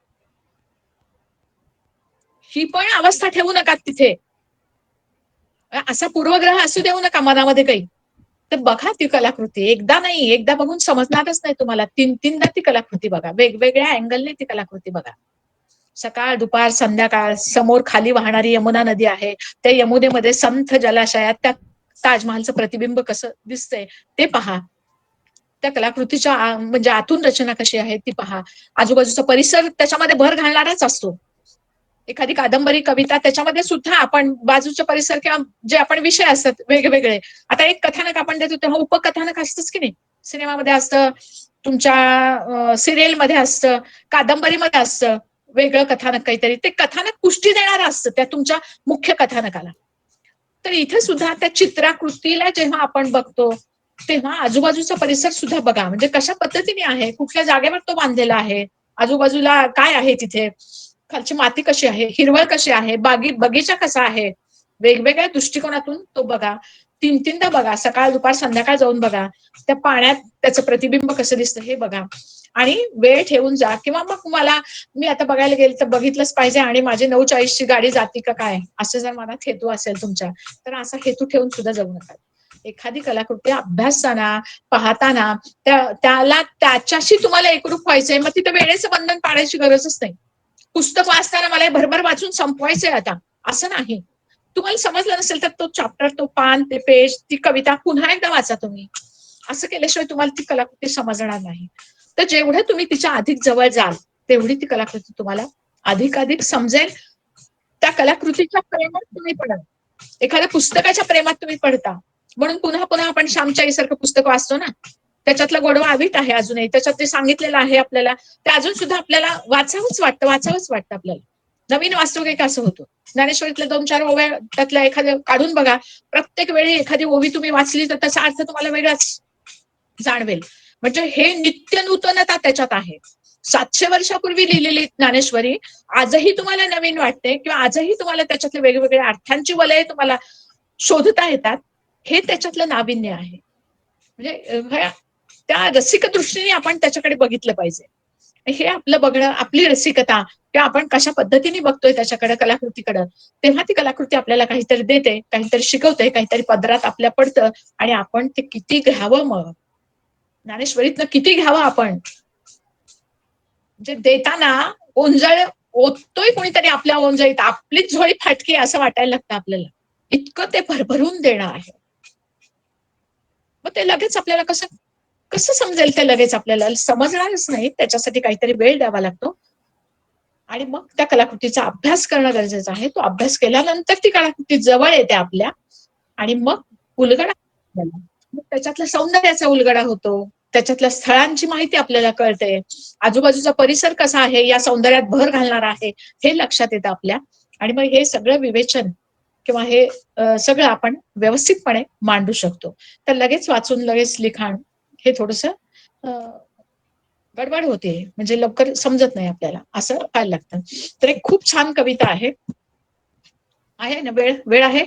ही पण अवस्था ठेवू नका तिथे. असा पूर्वग्रह असू देऊ नका मनामध्ये काही. तर बघा ती कलाकृती, एकदा नाही, एकदा बघून समजणारच नाही तुम्हाला, 3-3दा ती कलाकृती बघा, वेगवेगळ्या अँगलने ती कलाकृती बघा. सकाळ, दुपार, संध्याकाळ, समोर खाली वाहणारी यमुना नदी आहे, त्या यमुनेमध्ये संथ जलाशयात त्या ताजमहालचं प्रतिबिंब कसं दिसतंय ते पहा. त्या कलाकृतीच्या म्हणजे आतून रचना कशी आहे ती पहा. आजूबाजूचा परिसर त्याच्यामध्ये भर घालणाराच असतो. एखादी कादंबरी, कविता, त्याच्यामध्ये सुद्धा आपण बाजूचा परिसर किंवा जे आपण विषय असतात वेगवेगळे. आता एक कथानक आपण देतो तेव्हा उपकथानक असतंच की नाही, सिनेमामध्ये असतं, तुमच्या सिरियलमध्ये असतं, कादंबरीमध्ये असतं वेगळं कथानक काहीतरी. ते कथानक पुष्टी देणारं असतं त्या तुमच्या मुख्य कथानकाला. तर इथे सुद्धा त्या चित्राकृतीला जेव्हा आपण बघतो तेव्हा आजूबाजूचा परिसर सुद्धा बघा, म्हणजे कशा पद्धतीने आहे, कुठल्या जागेवर तो बांधलेला आहे, आजूबाजूला काय आहे, तिथे खालची माती कशी आहे, हिरवळ कशी आहे, बगीचा कसा आहे, वेगवेगळ्या दृष्टिकोनातून तो बघा. 3-3दा बघा, सकाळ, दुपार, संध्याकाळ जाऊन बघा. त्या पाण्यात त्याचं प्रतिबिंब कसं दिसतं हे बघा. आणि वेळ ठेवून जा. किंवा मग मी आता बघायला गेले तर बघितलंच पाहिजे आणि माझी 9:40ची गाडी जाते का काय, असं जर मनात हेतू असेल तुमच्या, तर असा हेतू ठेवून सुद्धा जाऊ नका. एखादी कलाकृती अभ्यासताना, पाहताना त्याला त्याच्याशी तुम्हाला एकरूप व्हायचंय, मग तिथे वेळेचं बंधन पाडायची गरजच नाही. पुस्तक वाचताना मला हे भरभर वाचून संपवायचंय आता, असं नाही. तुम्हाला समजलं नसेल तर तो चॅप्टर, तो पान, ते पेज, ती कविता पुन्हा एकदा वाचा तुम्ही. असं केल्याशिवाय तुम्हाला ती कलाकृती समजणार नाही. तर जेवढं तुम्ही तिच्या अधिक जवळ जाल तेवढी ती कलाकृती तुम्हाला अधिकाधिक समजेल. त्या कलाकृतीच्या प्रेमात तुम्ही पडाल, एखाद्या पुस्तकाच्या प्रेमात तुम्ही पडता. म्हणून पुन्हा पुन्हा आपण श्यामच्या आईसारखं पुस्तक वाचतो ना, त्याच्यातला गोडवा अवीट आहे अजूनही. त्याच्यात ते सांगितलेलं आहे आपल्याला, ते अजून सुद्धा आपल्याला वाचावंच वाटतं आपल्याला. नवीन वास्तव एक असं होतं. ज्ञानेश्वरीतल्या 2-4 ओव्या त्यातल्या एखाद्या काढून बघा. प्रत्येक वेळी एखादी ओवी तुम्ही वाचली तर त्याचा अर्थ तुम्हाला वेगळाच जाणवेल. म्हणजे हे नित्य नूतनता त्याच्यात आहे. 700 वर्षापूर्वी लिहिलेली ज्ञानेश्वरी आजही तुम्हाला नवीन वाटते, किंवा आजही तुम्हाला त्याच्यातले वेगवेगळ्या अर्थांची वलय तुम्हाला शोधता येतात. हे त्याच्यातलं नाविन्य आहे. म्हणजे त्या रसिक दृष्टीने आपण त्याच्याकडे बघितलं पाहिजे. हे आपलं बघणं, आपली रसिकता, किंवा आपण कशा पद्धतीने बघतोय त्याच्याकडे, कलाकृतीकडे, तेव्हा ती कलाकृती आपल्याला काहीतरी देते, काहीतरी शिकवते, काहीतरी पदरात आपल्या पडतं. आणि आपण ते किती घ्यावं, मग ज्ञानेश्वरीतनं किती घ्यावं आपण. म्हणजे देताना ओंजळ ओततोय कोणीतरी आपल्या ओंजळीत, आपलीच झोळी फाटकी असं वाटायला लागतं आपल्याला. इतकं ते भरभरून देणं आहे. मग ते लगेच आपल्याला कसं समजेल, ते लगेच आपल्याला समजणारच नाही. त्याच्यासाठी काहीतरी वेळ द्यावा लागतो. आणि मग त्या कलाकृतीचा अभ्यास करणं गरजेचं आहे. तो अभ्यास केल्यानंतर ती कलाकृती जवळ येते आपल्या, आणि मग उलगडा, मग त्याच्यातल्या सौंदर्याचा उलगडा होतो. त्याच्यातल्या स्थळांची माहिती आपल्याला कळते. आजूबाजूचा परिसर कसा आहे, या सौंदर्यात भर घालणार आहे, हे लक्षात येतं आपल्या. आणि मग हे सगळं विवेचन किंवा हे सगळं आपण व्यवस्थितपणे मांडू शकतो. तर लगेच वाचून लगेच लिखाण हे थोडंसं गडबड होते, म्हणजे लवकर समजत नाही आपल्याला, असं व्हायला लागतं. तर एक खूप छान कविता आहे ना. वेळ आहे?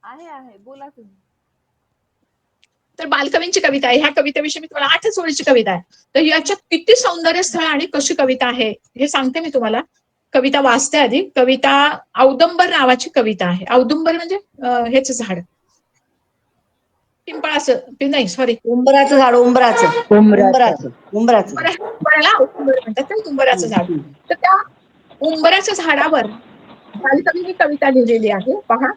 आहे, बोला तुम्ही. तर बालकवींची कविता आहे. ह्या कवितेविषयी मी तुम्हाला 8च ओळीची कविता आहे. तर याच्यात किती सौंदर्य स्थळ आणि कशी कविता आहे हे सांगते मी तुम्हाला. कविता वाचते आधी. कविता औदुंबर नावाची कविता आहे. औदुंबर म्हणजे हेच झाड, पिंपळाचं, नाही सॉरी, उंबराचं झाड, उंबराचं उंबराचं. उंबराचं झाड. उंबराला औदुंबर म्हणतात, तर उंबराचं झाड. तर त्या उंबराच्या झाडावर बालकवींनी कविता लिहिलेली आहे. पहा,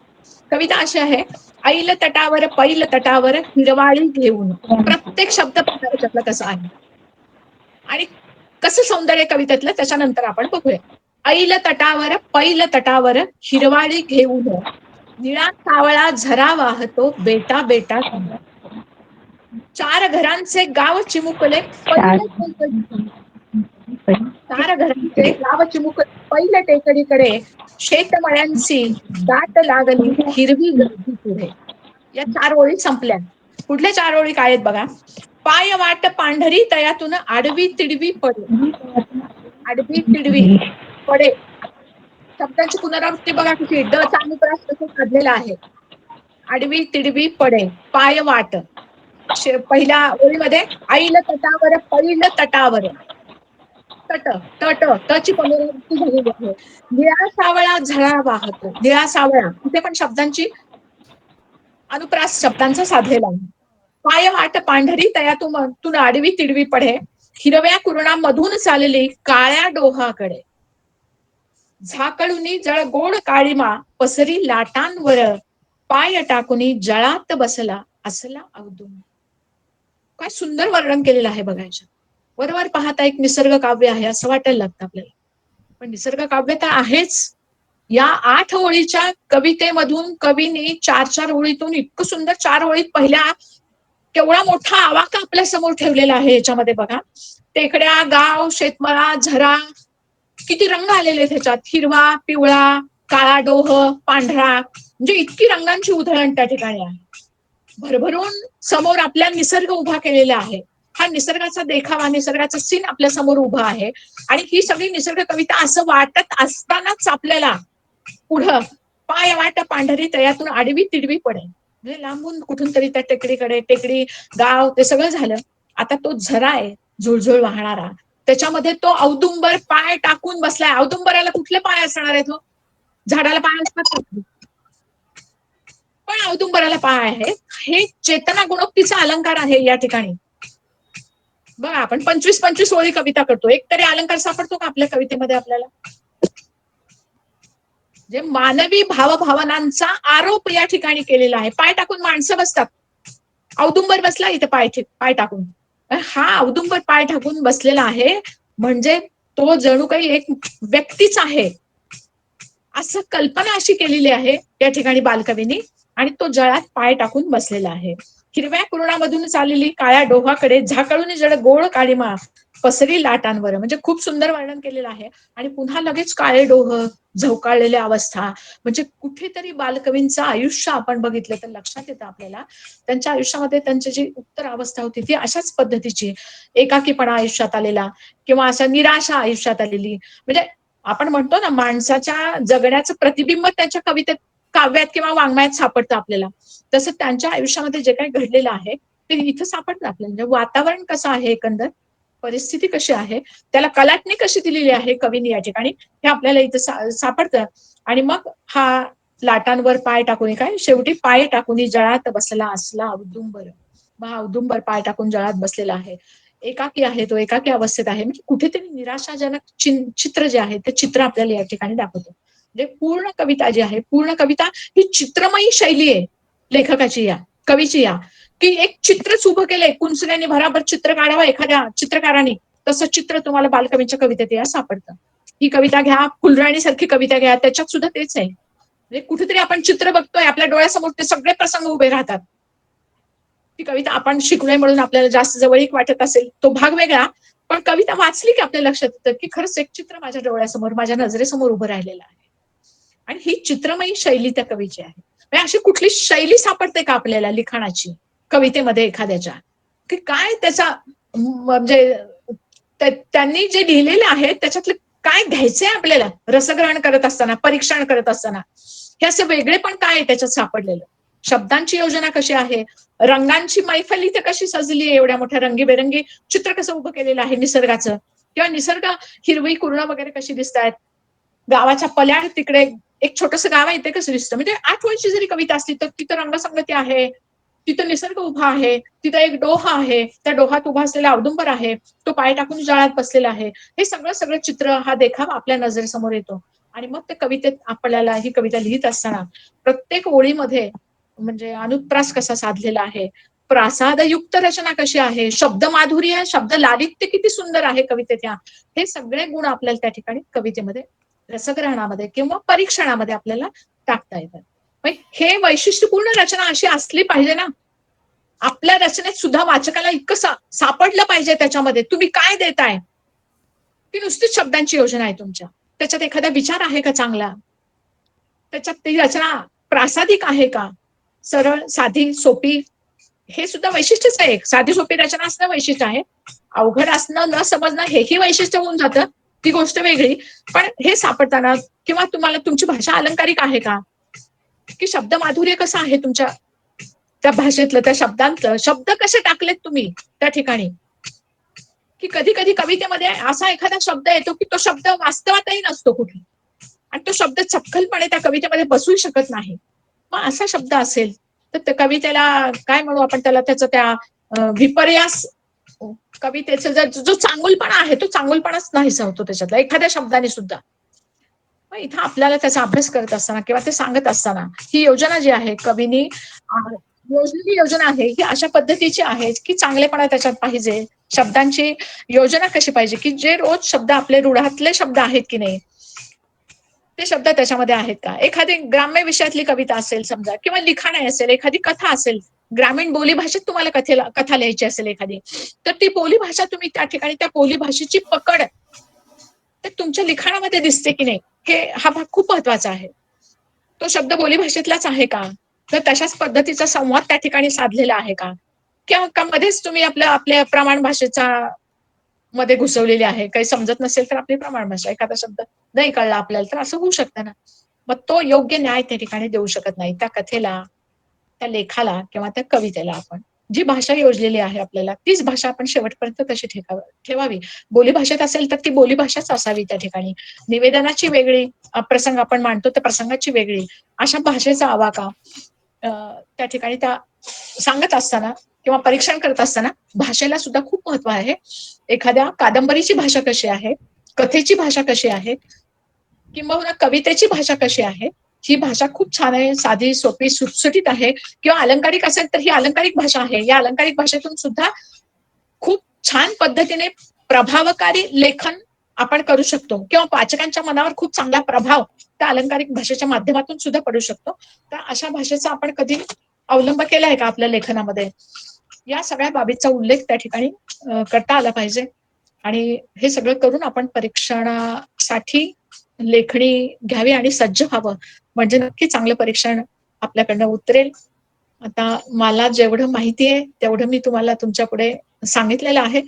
कविता अशी आहे. ऐल तटावर पैल तटावर हिरवाळी घेऊन. प्रत्येक शब्द त्याच्यातला कसा आहे आणि कसं सौंदर्य कवितेतलं, त्याच्यानंतर आपण बघूया. ऐल तटावर पैल तटावर हिरवाळी घेऊन, निळा सावळा झरा वाहतो बेटा बेटा. 4 घरांचे गाव चिमुकले चार घरांचे गाव चिमुकले पहिल्या टेकडीकडे, शेतमळ्यांची दाट लागली हिरवी गर्दी पुढे. या 4 ओळी संपल्या. पुढल्या 4 ओळी काय आहेत बघा. पाय वाट पांढरी तयातून आडवी तिडवी पडे. आडवी तिडवी पडे शब्दांची पुनरावृत्ती बघा किती. ड चा अनुप्रास कसं काढलेला आहे. आडवी तिडवी पडे, पाय वाट. पहिल्या ओळीमध्ये ऐल तटावर पैल तटावर, तट तट टची पुनरावृत्ती झालेली आहे. निळा सावळा झरा वाहतो. निळा सावळा, इथे पण शब्दांची अनुप्रास शब्दांचा साधलेला आहे. पाय वाट पांढरी तयातून आडवी तिडवी पडे, हिरव्या कुरणामधून चालली काळ्या डोहाकडे. झाकळुनी जळ गोड काळीमा पसरी लाटांवर, पाय टाकुनी जळात बसला असला औदुंबर. काय सुंदर वर्णन केलेलं आहे बघायचं. वरवर पाहता एक निसर्ग काव्य आहे असं वाटायला लागतं आपल्याला, पण निसर्ग काव्य तर आहेच. या 8 ओळीच्या कवितेमधून कवीने 4-4 ओळीतून इतकं सुंदर 4 ओळीत पहिल्या केवढा मोठा आवाका आपल्या समोर ठेवलेला आहे. याच्यामध्ये बघा, टेकड्या, गाव, शेतमळा, झरा, किती रंग आलेले त्याच्यात. हिरवा, पिवळा, काळा डोह, पांढरा, म्हणजे इतकी रंगांची उधळण त्या ठिकाणी आहे. भरभरून समोर आपल्या निसर्ग उभा केलेला आहे. हा निसर्गाचा देखावा, निसर्गाचा सीन आपल्या समोर उभा आहे. आणि ही सगळी निसर्ग कविता असं वाटत असतानाच आपल्याला पुढं पाय वाट पांढरी तयातून आडवी तिडवी पडे, म्हणजे लांबून कुठून तरी त्या टेकडीकडे, टेकडी, गाव, ते सगळं झालं. आता तो झरा आहे झुळझुळ वाहणारा, त्याच्यामध्ये तो औदुंबर पाय टाकून बसलाय. औदुंबराला कुठले पाय असणार आहेत? झाडाला पाय असतात, पण औदुंबराला पाय आहे. हे चेतना गुणोक्तीचा अलंकार आहे या ठिकाणी. बघा आपण 25-25 ओळी कविता करतो, एक तरी अलंकार सापडतो का आपल्या कवितेमध्ये आपल्याला? जे मानवी भावभावनांचा आरोप या ठिकाणी केलेला आहे. पाय टाकून माणसं बसतात. औदुंबर बसला इथे पाय टाकून. हा औदुंबर पाय टाकून बसलेला आहे म्हणजे तो जणू काही एक व्यक्तीच आहे असं कल्पना अशी केलेली आहे त्या ठिकाणी बालकवींनी, आणि तो जळात पाय टाकून बसलेला आहे. हिरव्या कुरणामधून चाललेली काळ्या डोहाकडे झाकळून जड गोळ काळीमा पसरी लाटांवर, म्हणजे खूप सुंदर वर्णन केलेलं आहे. आणि पुन्हा लगेच काळे डोह, झवकाळलेल्या अवस्था, म्हणजे कुठेतरी बालकवींचं आयुष्य आपण बघितलं तर लक्षात येतं आपल्याला. त्यांच्या आयुष्यामध्ये त्यांची जी उत्तर अवस्था होती ती अशाच पद्धतीची, एकाकीपणा आयुष्यात आलेला किंवा अशा निराशा आयुष्यात आलेली. म्हणजे आपण म्हणतो ना माणसाच्या जगण्याचं प्रतिबिंब त्यांच्या कवितेत, काव्यात किंवा वाङ्मयात सापडतं आपल्याला. तसं त्यांच्या आयुष्यामध्ये जे काही घडलेलं आहे ते इथं सापडतं आपल्याला. म्हणजे वातावरण कसं आहे, एकंदर परिस्थिती कशी आहे, त्याला कलाटणी कशी दिलेली आहे कवीने या ठिकाणी, हे आपल्याला इथं सापडतं. आणि मग हा लाटांवर पाय टाकून, काय शेवटी पाय टाकून जळात बसला असला औदुंबर. हा औदुंबर पाय टाकून जळात बसलेला आहे, एकाकी आहे, तो एकाकी अवस्थेत आहे. म्हणजे कुठेतरी निराशाजनक चित्र जे आहे ते चित्र आपल्याला या ठिकाणी दाखवतो. म्हणजे पूर्ण कविता जी आहे, पूर्ण कविता ही चित्रमयी शैली आहे लेखकाची, या कवीची, या की एक चित्रच उभं केलंय कुंचल्याने, भराभर चित्र काढावं एखाद्या चित्रकाराने, तसं चित्र तुम्हाला बालकवींच्या कवितेत या सापडतं. ही कविता घ्या, फुलराणी सारखी कविता घ्या, त्याच्यात सुद्धा तेच आहे. म्हणजे कुठेतरी आपण चित्र बघतोय आपल्या डोळ्यासमोर, ते सगळे प्रसंग उभे राहतात. ती कविता आपण शिकलोय म्हणून आपल्याला जास्त जवळीक वाटत असेल तो भाग वेगळा, पण कविता वाचली की आपल्या लक्षात येतं की खरंच एक चित्र माझ्या डोळ्यासमोर, माझ्या नजरेसमोर उभं राहिलेलं आहे. आणि ही चित्रमयी शैली त्या कवीची आहे. म्हणजे अशी कुठली शैली सापडते का आपल्याला लिखाणाची कवितेमध्ये एखाद्याच्या, की काय त्याचा म्हणजे त्यांनी जे लिहिलेलं आहे त्याच्यातलं काय घ्यायचंय आपल्याला रसग्रहण करत असताना, परीक्षण करत असताना, हे असं वेगळे पण काय आहे त्याच्यात सापडलेलं. शब्दांची योजना कशी आहे, रंगांची मैफल इथे कशी सजली आहे, एवढ्या मोठ्या रंगीबेरंगी चित्र कसं उभं केलेलं आहे निसर्गाचं, किंवा निसर्ग हिरवी कुरणं वगैरे कशी दिसतात, गावाच्या पल्याड तिकडे एक छोटस गाव आहे ते कसं दिसतं. म्हणजे 8 ओळीची जरी कविता असली तर तिथं रंगसंगती आहे, तिथं निसर्ग उभा आहे, तिथं एक डोह आहे, त्या डोहात उभा असलेला औदुंबर आहे, तो पाय टाकून जाळ्यात बसलेला आहे. हे सगळं चित्र, हा देखावा आपल्या नजरेसमोर येतो. आणि मग त्या कवितेत आपल्याला ही कविता लिहित असताना प्रत्येक ओळीमध्ये म्हणजे अनुप्रास कसा साधलेला आहे, प्रासादयुक्त रचना कशी आहे, शब्द माधुर्य, शब्द लालित्य किती सुंदर आहे कवितेत, हे सगळे गुण आपल्याला त्या ठिकाणी कवितेमध्ये रसग्रहणामध्ये किंवा परीक्षणामध्ये आपल्याला टाकता येतात. हे वैशिष्ट्यपूर्ण रचना अशी असली पाहिजे ना, आपल्या रचनेत सुद्धा वाचकाला इतकं सापडलं पाहिजे त्याच्यामध्ये तुम्ही काय देताय. ती नुसतीच शब्दांची योजना आहे तुमच्या, त्याच्यात एखादा विचार आहे का चांगला, त्याच्यात ती रचना प्रासादिक आहे का, सरळ साधी सोपी, हे सुद्धा वैशिष्ट्यच आहे. साधी सोपी रचना असणं वैशिष्ट्य आहे, अवघड असणं न समजणं हेही वैशिष्ट्य होऊन जातं, ती गोष्ट वेगळी. पण हे सापडताना, किंवा तुम्हाला तुमची भाषा अलंकारिक आहे का, की शब्द माधुर्य कसं आहे तुमच्या त्या भाषेतलं, त्या शब्दांतलं, शब्द कसे टाकलेत तुम्ही त्या ठिकाणी, की कधी कधी कवितेमध्ये असा एखादा शब्द येतो की तो शब्द वास्तवातही नसतो कुठे, आणि तो शब्द चपखलपणे त्या कवितेमध्ये बसू शकत नाही. मग असा शब्द असेल तर त्या कवितेला काय म्हणू आपण, त्याला त्याचं त्या विपर्यास कवितेचा जो चांगुलपणा आहे तो चांगुलपणाच नाहीसा होतो त्याच्यातला एखाद्या शब्दाने सुद्धा. मग इथं आपल्याला त्याचा अभ्यास करत असताना किंवा ते सांगत असताना ही योजना जी आहे कवीनी योजलेली योजना आहे ही अशा पद्धतीची आहे की चांगलेपणा त्याच्यात पाहिजे, शब्दांची योजना कशी पाहिजे, की जे रोज शब्द आपले रूढातले शब्द आहेत की नाही ते शब्द त्याच्यामध्ये आहेत का. एखादी ग्राम्य विषयातली कविता असेल समजा, किंवा लिखाण असेल, एखादी कथा असेल, ग्रामीण बोली भाषेत तुम्हाला कथा लिहायची असेल एखादी, तर ती बोली भाषा तुम्ही त्या ठिकाणी त्या बोली भाषेची पकड ते तुमच्या लिखाणामध्ये दिसते की नाही, हा भाग खूप महत्वाचा आहे. तो शब्द बोली भाषेतलाच आहे का, तर तशाच पद्धतीचा संवाद त्या ठिकाणी साधलेला आहे का, किंवा मध्येच तुम्ही आपल्या प्रमाण भाषेचा मध्ये घुसवलेली आहे, काही समजत नसेल तर आपली प्रमाण भाषा, एखादा शब्द नाही कळला आपल्याला तर असं होऊ शकतं ना. मग तो योग्य न्याय त्या ठिकाणी देऊ शकत नाही त्या कथेला, त्या लेखाला किंवा त्या कवितेला. आपण जी भाषा योजलेली आहे आपल्याला तीच भाषा आपण शेवटपर्यंत तशी ठेवावी. बोली भाषेत असेल तर ती बोली भाषाच असावी त्या ठिकाणी, निवेदनाची वेगळी, प्रसंग आपण मांडतो त्या प्रसंगाची वेगळी, अशा भाषेचा आवाका त्या ठिकाणी त्या सांगत असताना किंवा परीक्षण करत असताना भाषेला सुद्धा खूप महत्व आहे. एखाद्या कादंबरीची भाषा कशी आहे, कथेची भाषा कशी आहे, किंबहुना कवितेची भाषा कशी आहे. ही भाषा खूप छान आहे, साधी, सोपी, सुटसुटीत आहे. किंवा अलंकारिक असेल तर ही अलंकारिक भाषा आहे. या अलंकारिक भाषेतून सुद्धा खूप छान पद्धतीने प्रभावकारी लेखन आपण करू शकतो किंवा वाचकांच्या मनावर खूप चांगला प्रभाव त्या अलंकारिक भाषेच्या माध्यमातून सुद्धा पडू शकतो. तर अशा भाषेचा आपण कधी अवलंब केला आहे का आपल्या लेखनामध्ये? या सगळ्या बाबींचा उल्लेख त्या ठिकाणी करता आला पाहिजे. आणि हे सगळं करून आपण परीक्षणासाठी लेखणी घ्यावी आणि सज्ज व्हावं, म्हणजे नक्की चांगलं परीक्षण आपल्याकडनं उतरेल. आता मला जेवढं माहिती आहे तेवढं मी तुम्हाला तुमच्या पुढे सांगितलेलं आहे.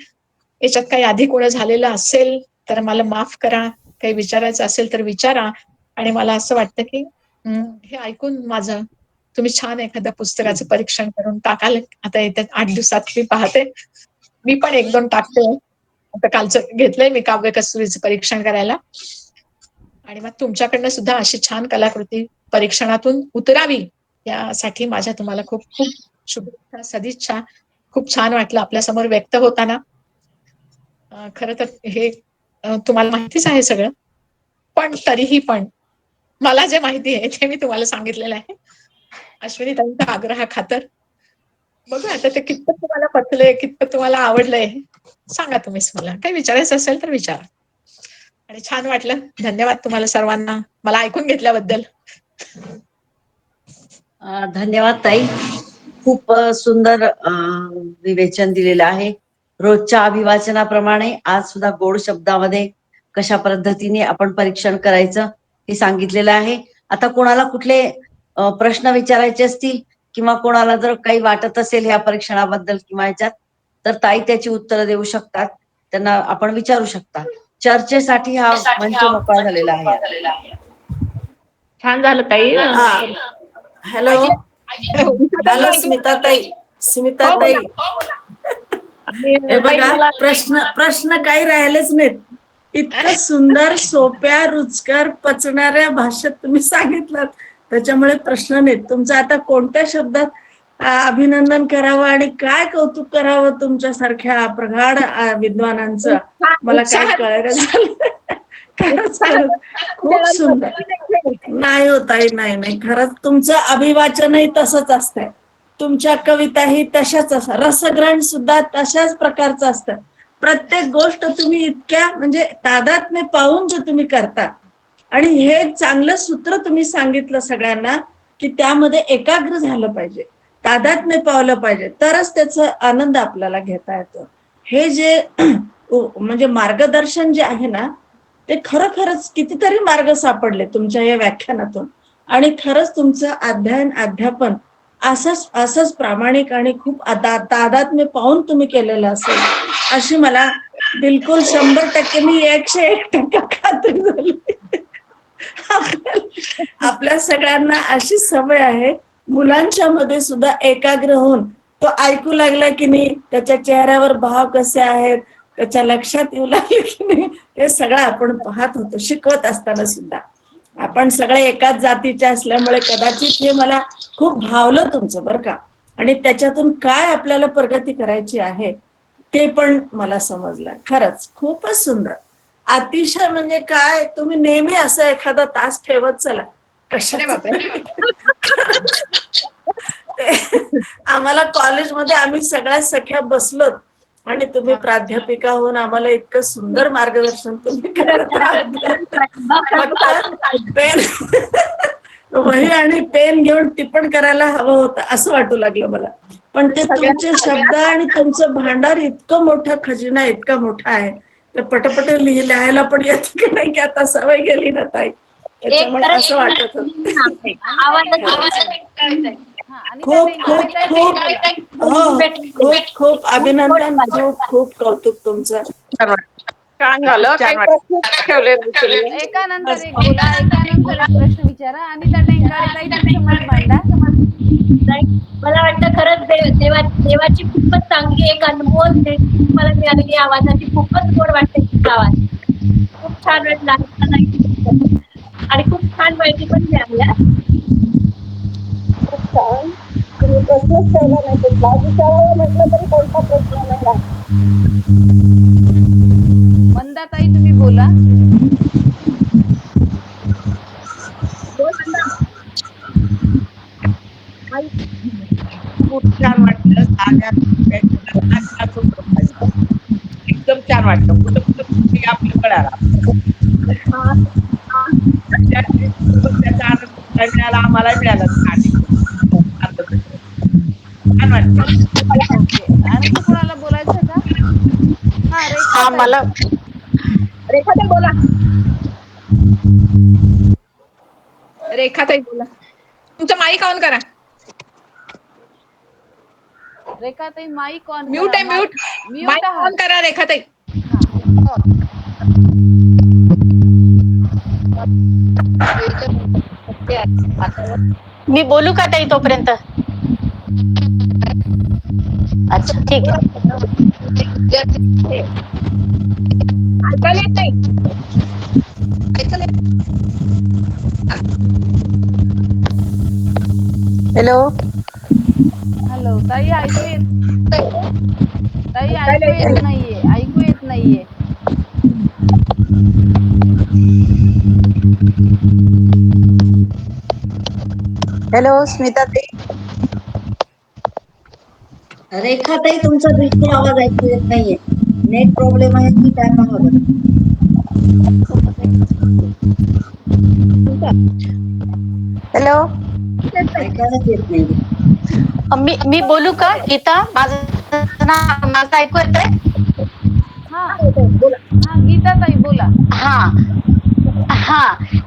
याच्यात काही अधिक कोण झालेलं असेल तर मला माफ करा, काही विचारायचं असेल तर विचारा. आणि मला असं वाटतं की हे ऐकून माझं तुम्ही छान एखाद्या पुस्तकाचं परीक्षण करून टाकाल. आता येत्या 8 दिवसात मी पाहते. मी पण 1-2 टाकते. आता कालचं घेतलंय मी काव्य कस्तुरीचं परीक्षण करायला. आणि मग तुमच्याकडनं सुद्धा अशी छान कलाकृती परीक्षणातून उतरावी यासाठी माझ्या तुम्हाला खूप खूप शुभेच्छा, सदिच्छा. खूप छान वाटलं आपल्या समोर व्यक्त होताना. खरं तर हे तुम्हाला माहितीच आहे सगळं, पण तरीही पण मला जे माहिती आहे ते मी तुम्हाला सांगितलेलं आहे. अश्विनी ताईंच्या आग्रहाखातर. बघूया आता ते कितपत तुम्हाला पटलंय, कितपत तुम्हाला आवडलंय, सांगा तुम्हीच मला. काही विचारायचं असेल तर विचारा. आणि छान वाटलं. धन्यवाद तुम्हाला सर्वांना मला ऐकून घेतल्याबद्दल. धन्यवाद ताई. खूप सुंदर विवेचन दिलेलं आहे. रोजच्या अभिवाचनाप्रमाणे आज सुद्धा गोड शब्दामध्ये कशा पद्धतीने आपण परीक्षण करायचं हे सांगितलेलं आहे. आता कोणाला कुठले प्रश्न विचारायचे असतील किंवा कोणाला जर काही वाटत असेल ह्या परीक्षणाबद्दल किंवा ह्याच्यात, तर ताई त्याची उत्तरं देऊ शकतात, त्यांना आपण विचारू शकता. चर्चेसाठी हा मंच मोकळा झालेला आहे. छान झालं ताई. हॅलो हॅलो स्मिताताई, स्मिताताई हे बघा, प्रश्न काही राहिलेच नाहीत. इतकं सुंदर, सोप्या, रुचकर, पचणाऱ्या भाषेत तुम्ही सांगितलं, त्याच्यामुळे प्रश्न नाहीत. तुमचं आता कोणत्या शब्दात अभिनंदन करावं आणि काय कौतुक करावं तुमच्यासारख्या प्रगाढ विद्वानांचं मला काय कळायला झालं. खरंच खूप सुंदर. नाही होताही नाही, खरंच तुमचं अभिवाचनही तसंच असतंय, तुमच्या कविताही तशाच असतात, रसग्रहण सुद्धा तशाच प्रकारचं असतं. प्रत्येक गोष्ट तुम्ही इतक्या म्हणजे तादात्म्य पाहून जे तुम्ही करता, आणि हे चांगलं सूत्र तुम्ही सांगितलं सगळ्यांना की त्यामध्ये एकाग्र झालं पाहिजे, तादात्म्य पावलं पाहिजे, तरच त्याचा आनंद आपल्याला घेता येतो. हे जे म्हणजे मार्गदर्शन जे आहे ना, ते खरंच कितीतरी मार्ग सापडले तुमच्या या व्याख्यानातून. आणि खरंच तुमचं अध्यापन असंच प्रामाणिक आणि खूप तादात्म्य पाहून तुम्ही केलेलं असेल अशी मला बिलकुल 100% मी 101% खात्री झाली. आपल्या सगळ्यांना अशी सवय आहे, मुलांच्या मध्ये सुद्धा एकाग्र होऊन तो ऐकू लागला की नाही, त्याच्या चेहऱ्यावर भाव कसे आहेत, त्याच्या लक्षात येऊ लागले की नाही, हे सगळं आपण पाहत होतो शिकवत असताना सुद्धा. आपण सगळे एकाच जातीचे असल्यामुळे कदाचित हे मला खूप भावलं तुमचं बरं का. आणि त्याच्यातून काय आपल्याला प्रगती करायची आहे ते पण मला समजलं. खरंच खूपच सुंदर, अतिशय. म्हणजे काय, तुम्ही नेहमी असं एखादा तास ठेवत चला आम्हाला कॉलेजमध्ये आम्ही सगळ्या सख्या बसलो आणि तुम्ही प्राध्यापिका होऊन आम्हाला इतकं सुंदर मार्गदर्शन तुम्ही करत वही आणि पेन घेऊन टिप्पण करायला हवं होतं असं वाटू लागलं मला. पण ते तुमचे शब्द आणि तुमचं भांडार इतकं मोठं, खजिना इतका मोठा आहे, तर पटपट लिहायला पण येत की नाही की आता सवय गेली ना ताई, त्याच्यामुळे असं वाटत होतं. खूप खूप खूप खूप खूप अभिनंदन, खूप खूप कौतुक तुमचं. छान झालं. एकानंतर एक बोला, एकानंतर एक प्रश्न विचारा आणि त्या टेंगाळीताई तुमचं मत मांडा. मला वाटतं खरंच देवाची खूपच चांगली एक अनमोल देणगी मला मिळालेली आवाजाची. खूपच गोड वाटते तुमचा आवाज, खूप छान वाटला आणि खूप छान माहिती पण मिळाल्या. खूप छान. प्रश्नच ठेवला नाही कुठला, विचारावं म्हटलं तरी कोणता प्रश्न नाही राहत. मंदाताई तुम्ही बोला. खूप छान वाटलं. साध्या एकदम छान वाटलं. कुठं कुठं कुठे आपलं कळाला. त्याचा आनंद मिळाला, आम्हाला मिळाला. छान वाटलं. ओके, आणखी कोणाला बोलायचं का? हा रेखा ताई. मला रेखाताई बोला. रेखाताई बोला. तुमचं माईक ऑन करा. रेखाताई माईक ऑन म्यूट आहे, म्यूट. माईक ऑन करा रेखाताई. मी बोलू का ताई तोपर्यंत? अच्छा ठीक आहे. ऐकायला येत नाही. हॅलो हॅलो ताई, ऐकू येत नाहीये, ऐकू येत नाहीये. हॅलो स्मिता ताई. रेखाताई तुमचा बिलकुल आवाज ऐकू येत नाहीये. नेट प्रॉब्लेम आहे की काय पहा बरं. हॅलो ऐकायलाच येत नाहीये. मी बोलू का गीता? माझं ऐकू येतंय? हा हा गीता ताई बोला. हा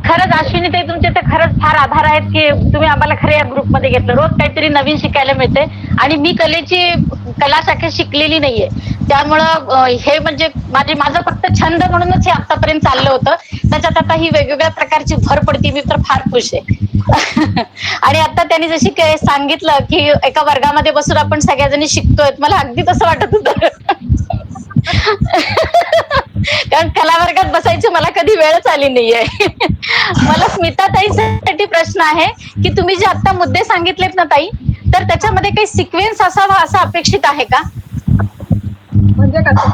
खरंच अश्विनी ताई, तुमचे तर खरंच फार आभार आहेत की तुम्ही आम्हाला खरं या ग्रुपमध्ये घेतलं. रोज काहीतरी नवीन शिकायला मिळते आणि मी कला शाखेत शिकलेली नाहीये, त्यामुळं हे म्हणजे माझं फक्त छंद म्हणूनच हे आतापर्यंत चाललं होतं. त्याच्यात आता ही वेगवेगळ्या प्रकारची भर पडती, मी तर फार खुश आहे. आणि आता त्यांनी जशी काय सांगितलं की एका वर्गामध्ये बसून आपण सगळ्याजणी शिकतोय, मला अगदी तसं वाटत होतं. कारण कला वर्गात बसायची मला कधी वेळच आली नाहीये. मला स्मिता ताईसाठी प्रश्न आहे की तुम्ही जे आता मुद्दे सांगितलेत ना ताई, तर त्याच्यामध्ये काही सिक्वेन्स असावा असं अपेक्षित आहे का? म्हणजे कसं?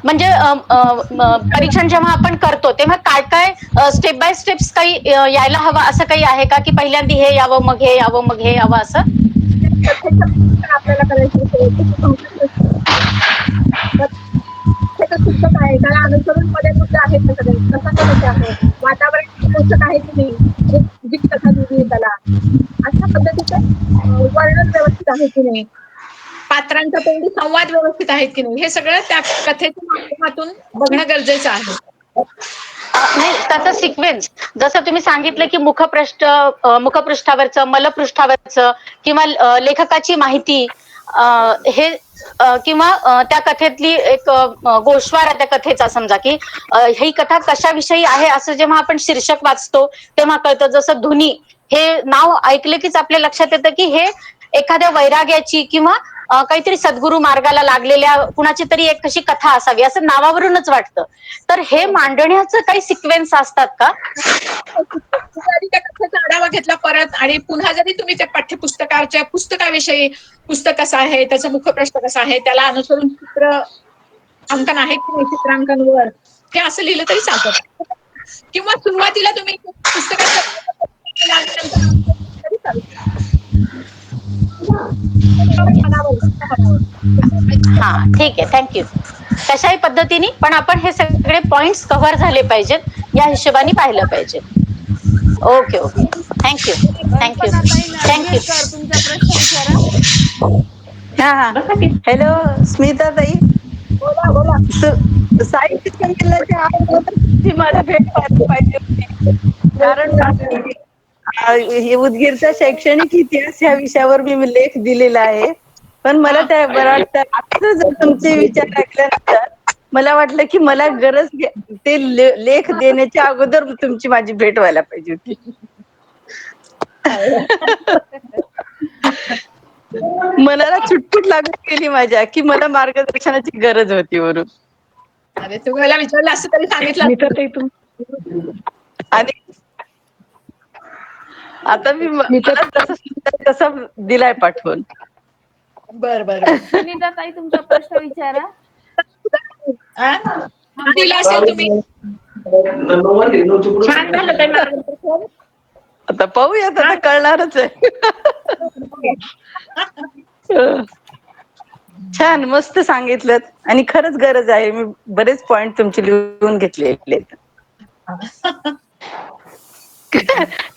म्हणजे परीक्षण जेव्हा आपण करतो तेव्हा काय काय स्टेप बाय स्टेप्स काही यायला हवं असं काही आहे का, की पहिल्यांदा हे यावं, मग हे यावं, मग हे यावं असं? आपल्याला करायचं पुस्तक आहे, त्याला अनुसरून मध्ये मुद्दे आहेत ना सगळे, प्रसंग कसे आहे, वातावरण पुस्तक आहे की नाही, जी कथा दिली त्याला अशा पद्धतीचे वर्णन व्यवस्थित आहे की नाही, पात्रांचा तोंडी संवाद व्यवस्थित आहेत की नाही, हे सगळं त्या कथेच्या माध्यमातून बघणं गरजेचं आहे. नाही त्याचा सिक्वेन्स जसं तुम्ही सांगितलं की मुखपृष्ठावरचं, मलपृष्ठावरचं किंवा लेखकाची माहिती हे किंवा त्या कथेतली एक गोषवार आहे त्या कथेचा, समजा की ही कथा कशाविषयी आहे असं जेव्हा आपण शीर्षक वाचतो तेव्हा कळतं. जसं धुनी हे नाव ऐकलं कीच आपल्या लक्षात येतं की हे एखाद्या वैराग्याची किंवा काहीतरी सद्गुरू मार्गाला लागलेल्या कुणाची तरी एक कशी कथा असावी असं नावावरूनच वाटतं. तर हे मांडण्याचं काही सिक्वेन्स असतात का? त्या कथेचा आढावा घेतला परत आणि पुन्हा जरी तुम्ही त्या पाठ्यपुस्तकाच्या पुस्तकाविषयी, पुस्तक कसं आहे, त्याचं मुखप्रश्न कसा आहे, त्याला अनुसरून चित्र अंकन आहे की नाही, चित्रांकनवर हे असं लिहिलं तरी चालतं. किंवा सुरुवातीला तुम्ही पुस्तकाच्या हा ठीक आहे, थँक्यू. कशाही पद्धतीने पण आपण हे सगळे पॉइंट्स कव्हर झाले पाहिजेत या हिशोबाने पाहिलं पाहिजे. Okay okay, thank you thank you कल्पनाताई thank you. नरगेकर, तुमचा प्रश्न विचारा. हा हॅलो स्मिता ताई. बोला बोला. साहित्य संमेलनाच्या अगोदर मला भेट पाहिजे होती, कारण हे उदगीरचा शैक्षणिक इतिहास या विषयावर मी लेख दिलेला आहे. पण मला त्या बरं आता जर तुमचे विचार ऐकल्यानंतर मला वाटलं की मला गरज ते लेख देण्याच्या अगोदर तुमची माझी भेट व्हायला पाहिजे होती. मनाला चुटपुट लागून गेली माझ्या की मला मार्गदर्शनाची गरज होती म्हणून. अरे तुम्हाला विचारलं असं तरी सांगितलं. मी तर ते आणि आता तसं दिलाय पाठवून. बर बर बर. सुनीता ताई तुमचा प्रश्न विचारा. दिला असेल तुम्ही. छान झालं ताई मार्गदर्शन. आता पाहूयात, आता कळणारच आहे. छान, मस्त सांगितलं आणि खरंच गरज आहे. मी बरेच पॉइंट तुमचे लिहून घेतलेले.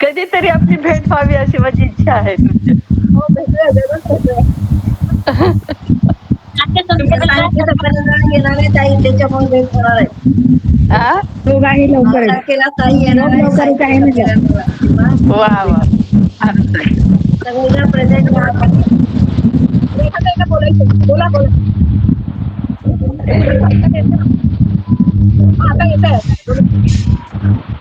कधीतरी आपली भेट व्हावी अशी माझी इच्छा आहे तुमची. हो, भेटूया, जरूर भेटूया. येणार आहे ताई, त्याच्यामुळे भेट होणार आहे. तारखेला ताई येणार आहे. वा वा, सगळेजण प्रेझेंट राहतात. रेखा ताईला बोलायचं, बोला बोला. आता येतंय.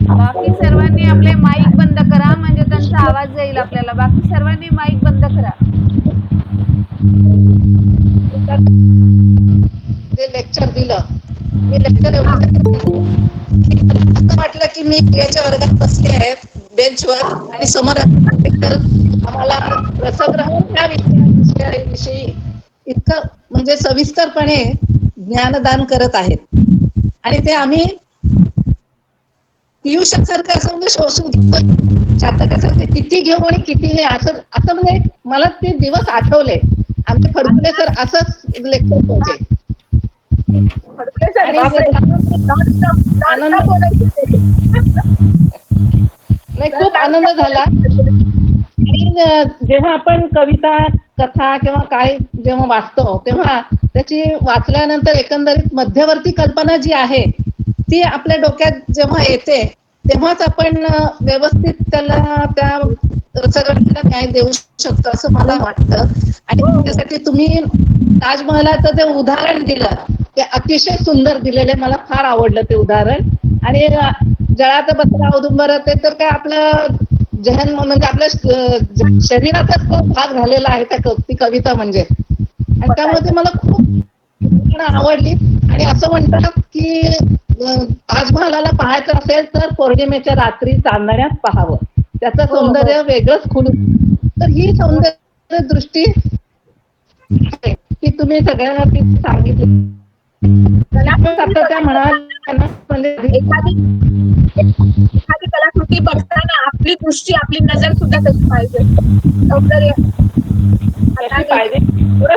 बाकी सर्वांनी आपले माईक बंद करा, म्हणजे त्यांचा आवाज जाईल आपल्याला. बाकी सर्वांनी माईक बंद करा. ते लेक्चर दिलं, मी लेक्चर असं वाटलं की मी याच्या वर्गात बसले आहे बेंचवर आणि समोर आम्हाला रसग्रहण या विषयाविषयी इतकं म्हणजे सविस्तरपणे ज्ञानदान करत आहेत आणि ते आम्ही पियुषासारखं असं म्हणजे शोषून घेतो, चातकासारखं किती घेऊ आणि किती नाही असं असं म्हणजे मला ते दिवस आठवले. आमचे फडकुले सर असंच लेक्चर होते. नाही, खूप आनंद झाला. आणि जेव्हा आपण कविता, कथा किंवा काय जेव्हा वाचतो तेव्हा त्याची वाचल्यानंतर एकंदरीत मध्यवर्ती कल्पना जी आहे ती आपल्या डोक्यात जेव्हा येते तेव्हाच आपण व्यवस्थित त्याला त्या सगळ्यांना न्याय देऊ शकतो असं मला वाटतं. आणि त्यासाठी तुम्ही ताजमहालाचं ते उदाहरण दिलं ते अतिशय सुंदर दिलेले, मला फार आवडलं ते उदाहरण. आणि जळात बसला औदुंबर ते तर काय आपलं जहन म्हणजे आपल्या शरीराचाच भाग झालेला आहे ती कविता म्हणजे. आणि त्यामुळे ते मला खूप आवडली. आणि असं म्हणतात की ताजमहालाला पाहायचं असेल तर पौर्णिमेच्या रात्री चांदण्यात पाहावं, त्याचं सौंदर्य वेगळंच खुलून. तर ही सौंदर्य दृष्टी की तुम्ही सगळ्यांना सांगितली. त्या म्हणाल म्हणजे एखादी कलाकृती बघताना आपली दृष्टी, आपली नजर सुद्धा तशी पाहिजे. सौंदर्य पाहिजे,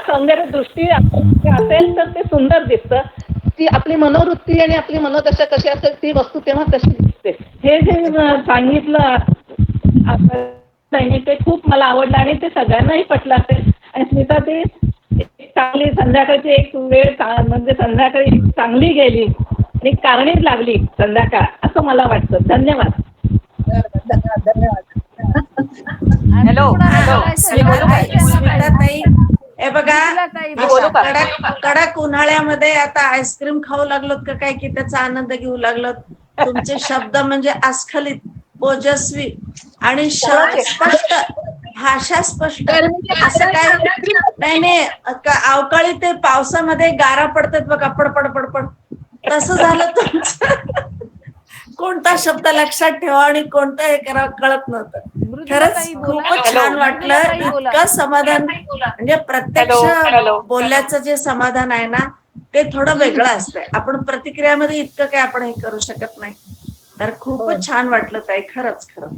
सौंदर्य दृष्टी असेल तर ते सुंदर दिसतं. ती आपली मनोवृत्ती आणि आपली मनोदशा कशी असेल ती वस्तू तेव्हा कशी दिसते. हे जे सांगितलं ते खूप मला आवडलं आणि ते सगळ्यांनाही पटलं असेल. आणि स्मिता ते चांगली संध्याकाळची एक वेळ म्हणजे संध्याकाळी चांगली गेली आणि कारणी लागली संध्याकाळ असं मला वाटतं. धन्यवाद. धन्यवाद. हॅलो, स्मिताताई, हे बघा, कडक उन्हाळ्यामध्ये आता आईस्क्रीम खाऊ लागलोत का काय की त्याचा आनंद घेऊ लागलोत. तुमचे शब्द म्हणजे अस्खलित, ओजस्वी आणि स्पष्ट, भाषा स्पष्ट. असं काय नाही, अवकाळी ते पावसामध्ये गारा पडतात बघा, पडपड पडपड, तसं झालं तुमचं. कोणता शब्द लक्षात ठेवा आणि कोणतं हे करावं कळत नव्हतं. खरंच खूपच छान वाटलं. इतकं समाधान म्हणजे प्रत्यक्ष बोलल्याचं जे समाधान आहे ना ते थोडं वेगळं असतंय. आपण प्रतिक्रियामध्ये इतकं काय आपण हे करू शकत नाही. तर खूपच छान वाटलं ताई, खरंच खरं.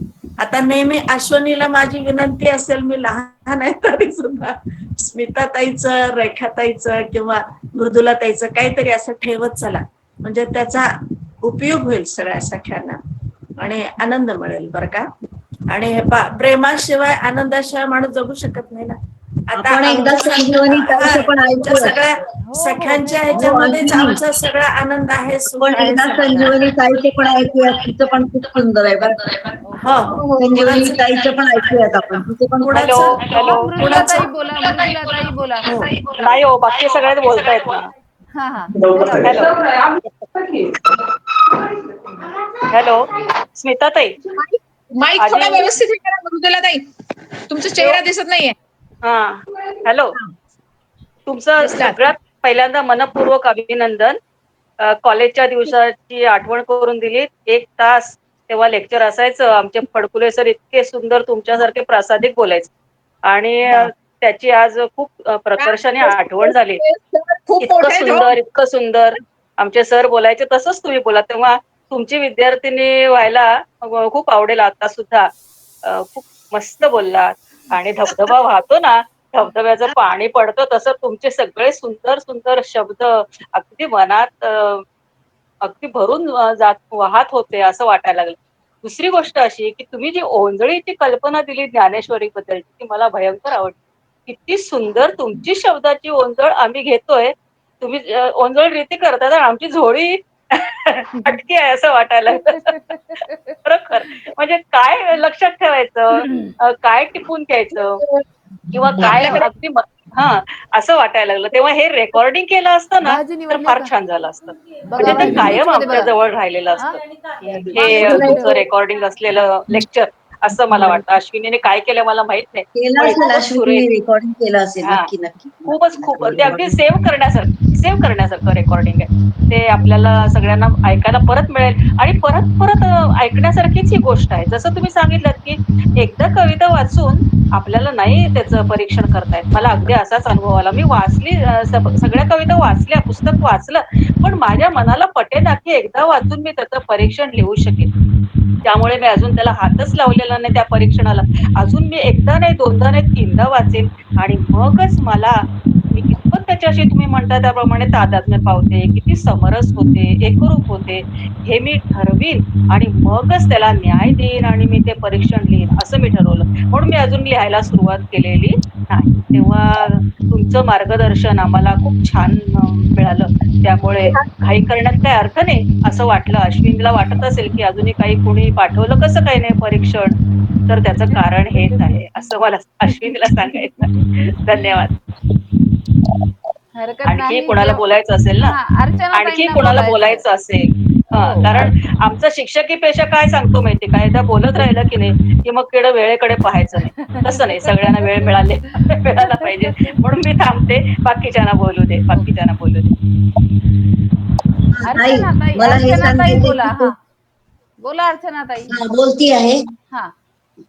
आता नेहमी अश्वनीला माझी विनंती असेल, मी लहान आहे तरी सुद्धा स्मिताताईचं, रेखाताईचं किंवा मृदुलाताईचं काहीतरी असं ठेवत चला, म्हणजे त्याचा उपयोग होईल सगळ्या सख्यांना आणि आनंद मिळेल बरं का. आणि हे प्रेमाशिवाय, आनंदाशिवाय माणूस जगू शकत नाही ना. आता एकदा संजीवनी ताईचं पण ऐकूया. सगळ्या सख्यांच्या ह्याच्यामध्येच आमचा सगळा आनंद आहे, सुख पण आहे. एकदा संजीवनी ताईचे पण ऐकूया, तिचं पण खूप सुंदर आहे बरं. हो, संजीवनी ताईचं पण ऐकूयात आपण, तिचे पण. मृदुला ताई बोला, मृदुला ताई बोला. नाही हो, बाकी सगळ्यात बोलतायत ना. हा हा, हॅलो स्मिताताई, माईक थोडा व्यवस्थित हे करा मृदुला ताई, तुमचा चेहरा दिसत नाहीये. हा, हॅलो, तुमचं सगळ्यात पहिल्यांदा मनपूर्वक अभिनंदन. कॉलेजच्या दिवसाची आठवण करून दिली. 1 तास तेव्हा लेक्चर असायचं. आमचे फडकुले सर इतके सुंदर तुमच्यासारखे प्रासादिक बोलायचे आणि त्याची आज खूप प्रकर्षाने आठवण झाली. खूप इतकं मोठे आहेत हो. सुंदर, इतकं सुंदर आमचे सर बोलायचे. तसंच तुम्ही बोला. तेव्हा तुमची विद्यार्थिनी व्हायला खूप आवडेल आता सुद्धा. खूप मस्त बोललात आणि धबधबा वाहतो ना, धबधब्याचं पाणी पडतं तसं तुमचे सगळे सुंदर सुंदर शब्द अगदी मनात अगदी भरून वाहत होते असं वाटायला लागलं. दुसरी गोष्ट अशी की तुम्ही जी ओंजळीची कल्पना दिली ज्ञानेश्वरी बद्दलची ती मला भयंकर आवडली. किती सुंदर तुमची शब्दाची ओंजळ आम्ही घेतोय. तुम्ही ओंजळ रीती करतात आणि आमची झोळी अटकी आहे असं वाटायला लागलं. खरोखर म्हणजे काय लक्षात ठेवायचं, काय टिपून घ्यायचं किंवा काय अगदी असं वाटायला लागलं. तेव्हा हे रेकॉर्डिंग केलं असतं ना तर फार छान झालं असतं. म्हणजे ते कायम आमच्या जवळ राहिलेलं असतं. हे तुमचं रेकॉर्डिंग असलेलं लेक्चर असं मला वाटतं. अश्विनीने काय केलं मला माहित नाही. केलं पण असेल इतकं अश्विनीने, सुरेख रेकॉर्डिंग केलं असेल. हा नक्की नक्की. खूपच खूप ते अगदी सेव्ह करण्यासारखं रेकॉर्डिंग आहे. ते आपल्याला सगळ्यांना ऐकायला परत मिळेल आणि परत परत ऐकण्यासारखीच ही गोष्ट आहे. जसं तुम्ही सांगितलं की एकदा कविता वाचून आपल्याला नाही त्याचं परीक्षण करतायत. मला अगदी असाच अनुभव आला. मी वाचली सगळ्या कविता वाचल्या, पुस्तक वाचलं, पण माझ्या मनाला पटेना की एकदा वाचून मी त्याचं परीक्षण लिहू शकेन. त्यामुळे मी अजून त्याला हातच लावलेला नाही त्या परीक्षणाला. अजून मी एकदा नाही, दोनदा नाही, तीनदा वाचेन आणि मगच मी कितपत त्याच्याशी तुम्ही म्हणता त्याप्रमाणे तादात्म्य पावते, किती समरस होते, एकरूप होते, हे मी ठरवीन आणि मगच त्याला न्याय देईन आणि मी ते परीक्षण लिहीन असं मी ठरवलं. म्हणून मी अजून लिहायला सुरुवात केलेली नाही. तेव्हा तुमचं मार्गदर्शन आम्हाला खूप छान मिळालं. त्यामुळे घाई करण्यात काही अर्थ नाही असं वाटलं. अश्विनीला वाटत असेल की अजूनही काही कोणी पाठवलं कसं काही नाही परीक्षण, तर त्याचं कारण हेच आहे असं मला अश्विनीला सांगायचं. धन्यवाद. हरकत आणखी नाही. कोणाला बोलायचं असेल ना, अर्चना आणखी ताईंना कोणाला बोलायचंय. बोलायचं असेल हो. कारण आमचा शिक्षकी पेशा काय सांगतो माहिती का, एकदा बोलत राहिलं की नाही की मग केवळ वेळेकडे पाहायचं नाही. तसं नाही, सगळ्यांना वेळ मिळाला पाहिजे. म्हणून मी थांबते. बाकीच्यांना बोलू दे. ताई, अर्चना ताई, मला हे अर्चना ताई सांगायचंय बोला. की बोला अर्चना ताई. बोलती आहे. हा.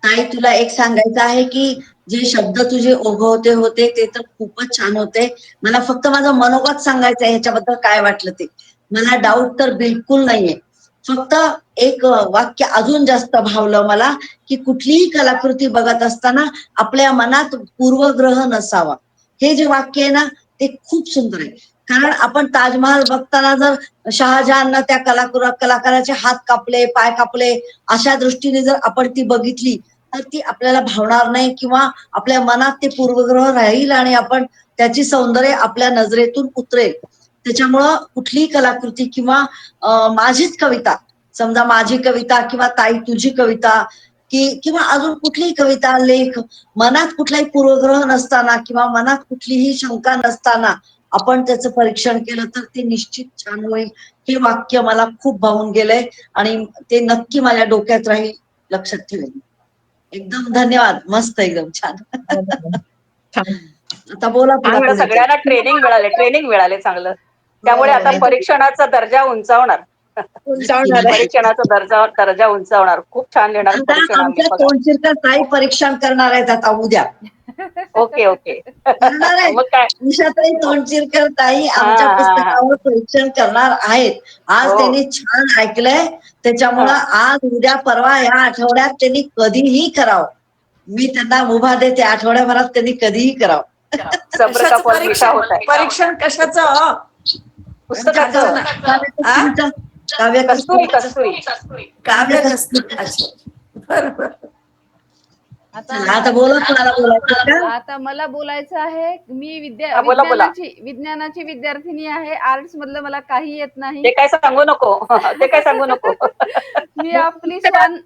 ताई तुला एक सांगायचं आहे की जे शब्द तुझे ओघवते होते ते तर खूपच छान होते. मला फक्त माझं मनोगत सांगायचं आहे ह्याच्याबद्दल काय वाटलं ते. मला डाऊट तर बिलकुल नाहीये. फक्त एक वाक्य अजून जास्त भावलं मला की कुठलीही कलाकृती बघत असताना आपल्या मनात पूर्वग्रह नसावा. हे जे वाक्य आहे ना ते खूप सुंदर आहे. कारण आपण ताजमहाल बघताना जर शहाजहाननं त्या कलाकाराचे हात कापले, पाय कापले अशा दृष्टीने जर आपण ती बघितली तर ती आपल्याला भावणार नाही किंवा आपल्या मनात ते पूर्वग्रह राहील आणि आपण त्याची सौंदर्य आपल्या नजरेतून उतरेल. त्याच्यामुळं कुठलीही कलाकृती किंवा माझीच कविता, समजा माझी कविता किंवा ताई तुझी कविता किंवा अजून कुठलीही कविता, लेख मनात कुठलाही पूर्वग्रह नसताना किंवा मनात कुठलीही शंका नसताना आपण त्याचं परीक्षण केलं तर ते निश्चित छान होईल. हे वाक्य मला खूप भावून गेलंय आणि ते नक्की माझ्या डोक्यात राहील, लक्षात ठेवेल. एकदम धन्यवाद. मस्त, एकदम छान. आता बोला पुन्हा. सगळ्यांना ट्रेनिंग मिळाले चांगलं. त्यामुळे आता परीक्षणाचा दर्जा उंचावणार. परीक्षणाचा दर्जा उंचावणार. खूप छान लिहिणार परीक्षण आम्ही. आमच्या तोंडशिरकर ताई परीक्षण करणार आहेत आता उद्या. ओके. करणार आहेत. मग काय, उषाताई तोंडशिरकर ताई आमच्या पुस्तकावर परीक्षण करणार आहेत. आज त्यांनी छान ऐकलंय, त्याच्यामुळं आज उद्या परवा या आठवड्यात त्यांनी कधीही करावं. मी त्यांना मुभा देते, आठवड्याभरात त्यांनी कधीही करावं. परीक्षण कशाचं? पुस्तकाचं. काव्य कस्तुरी. काव्य कस्तुरी. बरोबर. आता बोला, तुम्हाला बोलायचं का? आता मला बोलायचं आहे. मी विज्ञानाची विद्यार्थिनी आहे. आर्ट्स मधलं मला काही येत नाही. ते काय सांगू नको. मी आपली स्वांत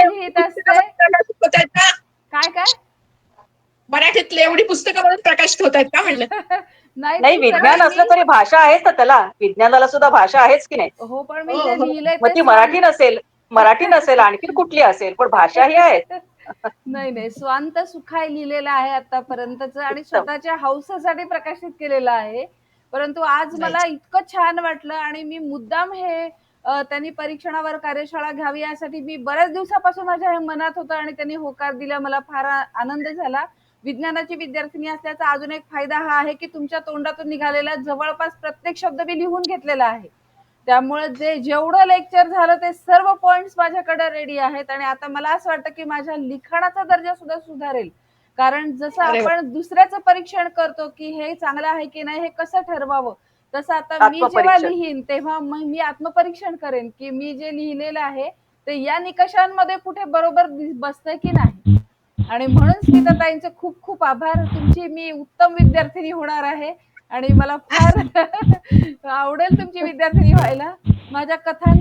लिहित असते. काय मराठीतले एवढी पुस्तकं प्रकाशित होत आहेत का म्हणलं? नाही, विज्ञान असलं तरी भाषा आहेच ना त्याला. विज्ञानाला सुद्धा भाषा आहेच की नाही. हो, पण मी जे लिहिलंय मग ती मराठी नसेल आणखी कुठली असेल, पण भाषा ही आहे. नाही, स्वांत सुखाय लिहिलेलं आहे आतापर्यंतच आणि स्वतःच्या हौसेसाठी प्रकाशित केलेलं आहे. परंतु आज मला इतकं छान वाटलं आणि मी मुद्दाम हे त्यांनी परीक्षणावर कार्यशाळा घ्यावी यासाठी मी बऱ्याच दिवसापासून माझ्या हे मनात होतं आणि त्यांनी होकार दिला. मला फार आनंद झाला. विज्ञानाची विद्यार्थिनी असल्याचा अजून एक फायदा हा आहे की तुमच्या तोंडातून निघालेला जवळपास प्रत्येक शब्द मी लिहून घेतलेला आहे. त्यामुळे जेवढं लेक्चर झालं ते सर्व पॉइंट्स माझ्याकडे रेडी आहेत आणि आता मला असं वाटतं की माझ्या लिखाणाचा दर्जा सुद्धा सुधारेल. कारण जसं आपण दुसऱ्याचं परीक्षण करतो की हे चांगलं आहे की नाही हे कसं ठरवावं, तसं आता मी जेव्हा लिहीन तेव्हा मग मी आत्मपरीक्षण करेन की मी जे लिहिलेलं आहे ते या निकषांमध्ये कुठे बरोबर बसतंय की नाही. आणि म्हणून स्मिताताईंचे खूप खूप आभार. तुमची मी उत्तम विद्यार्थिनी होणार आहे आणि मला फार आवडेल तुमची विद्यार्थिनी व्हायला. माझ्या कथा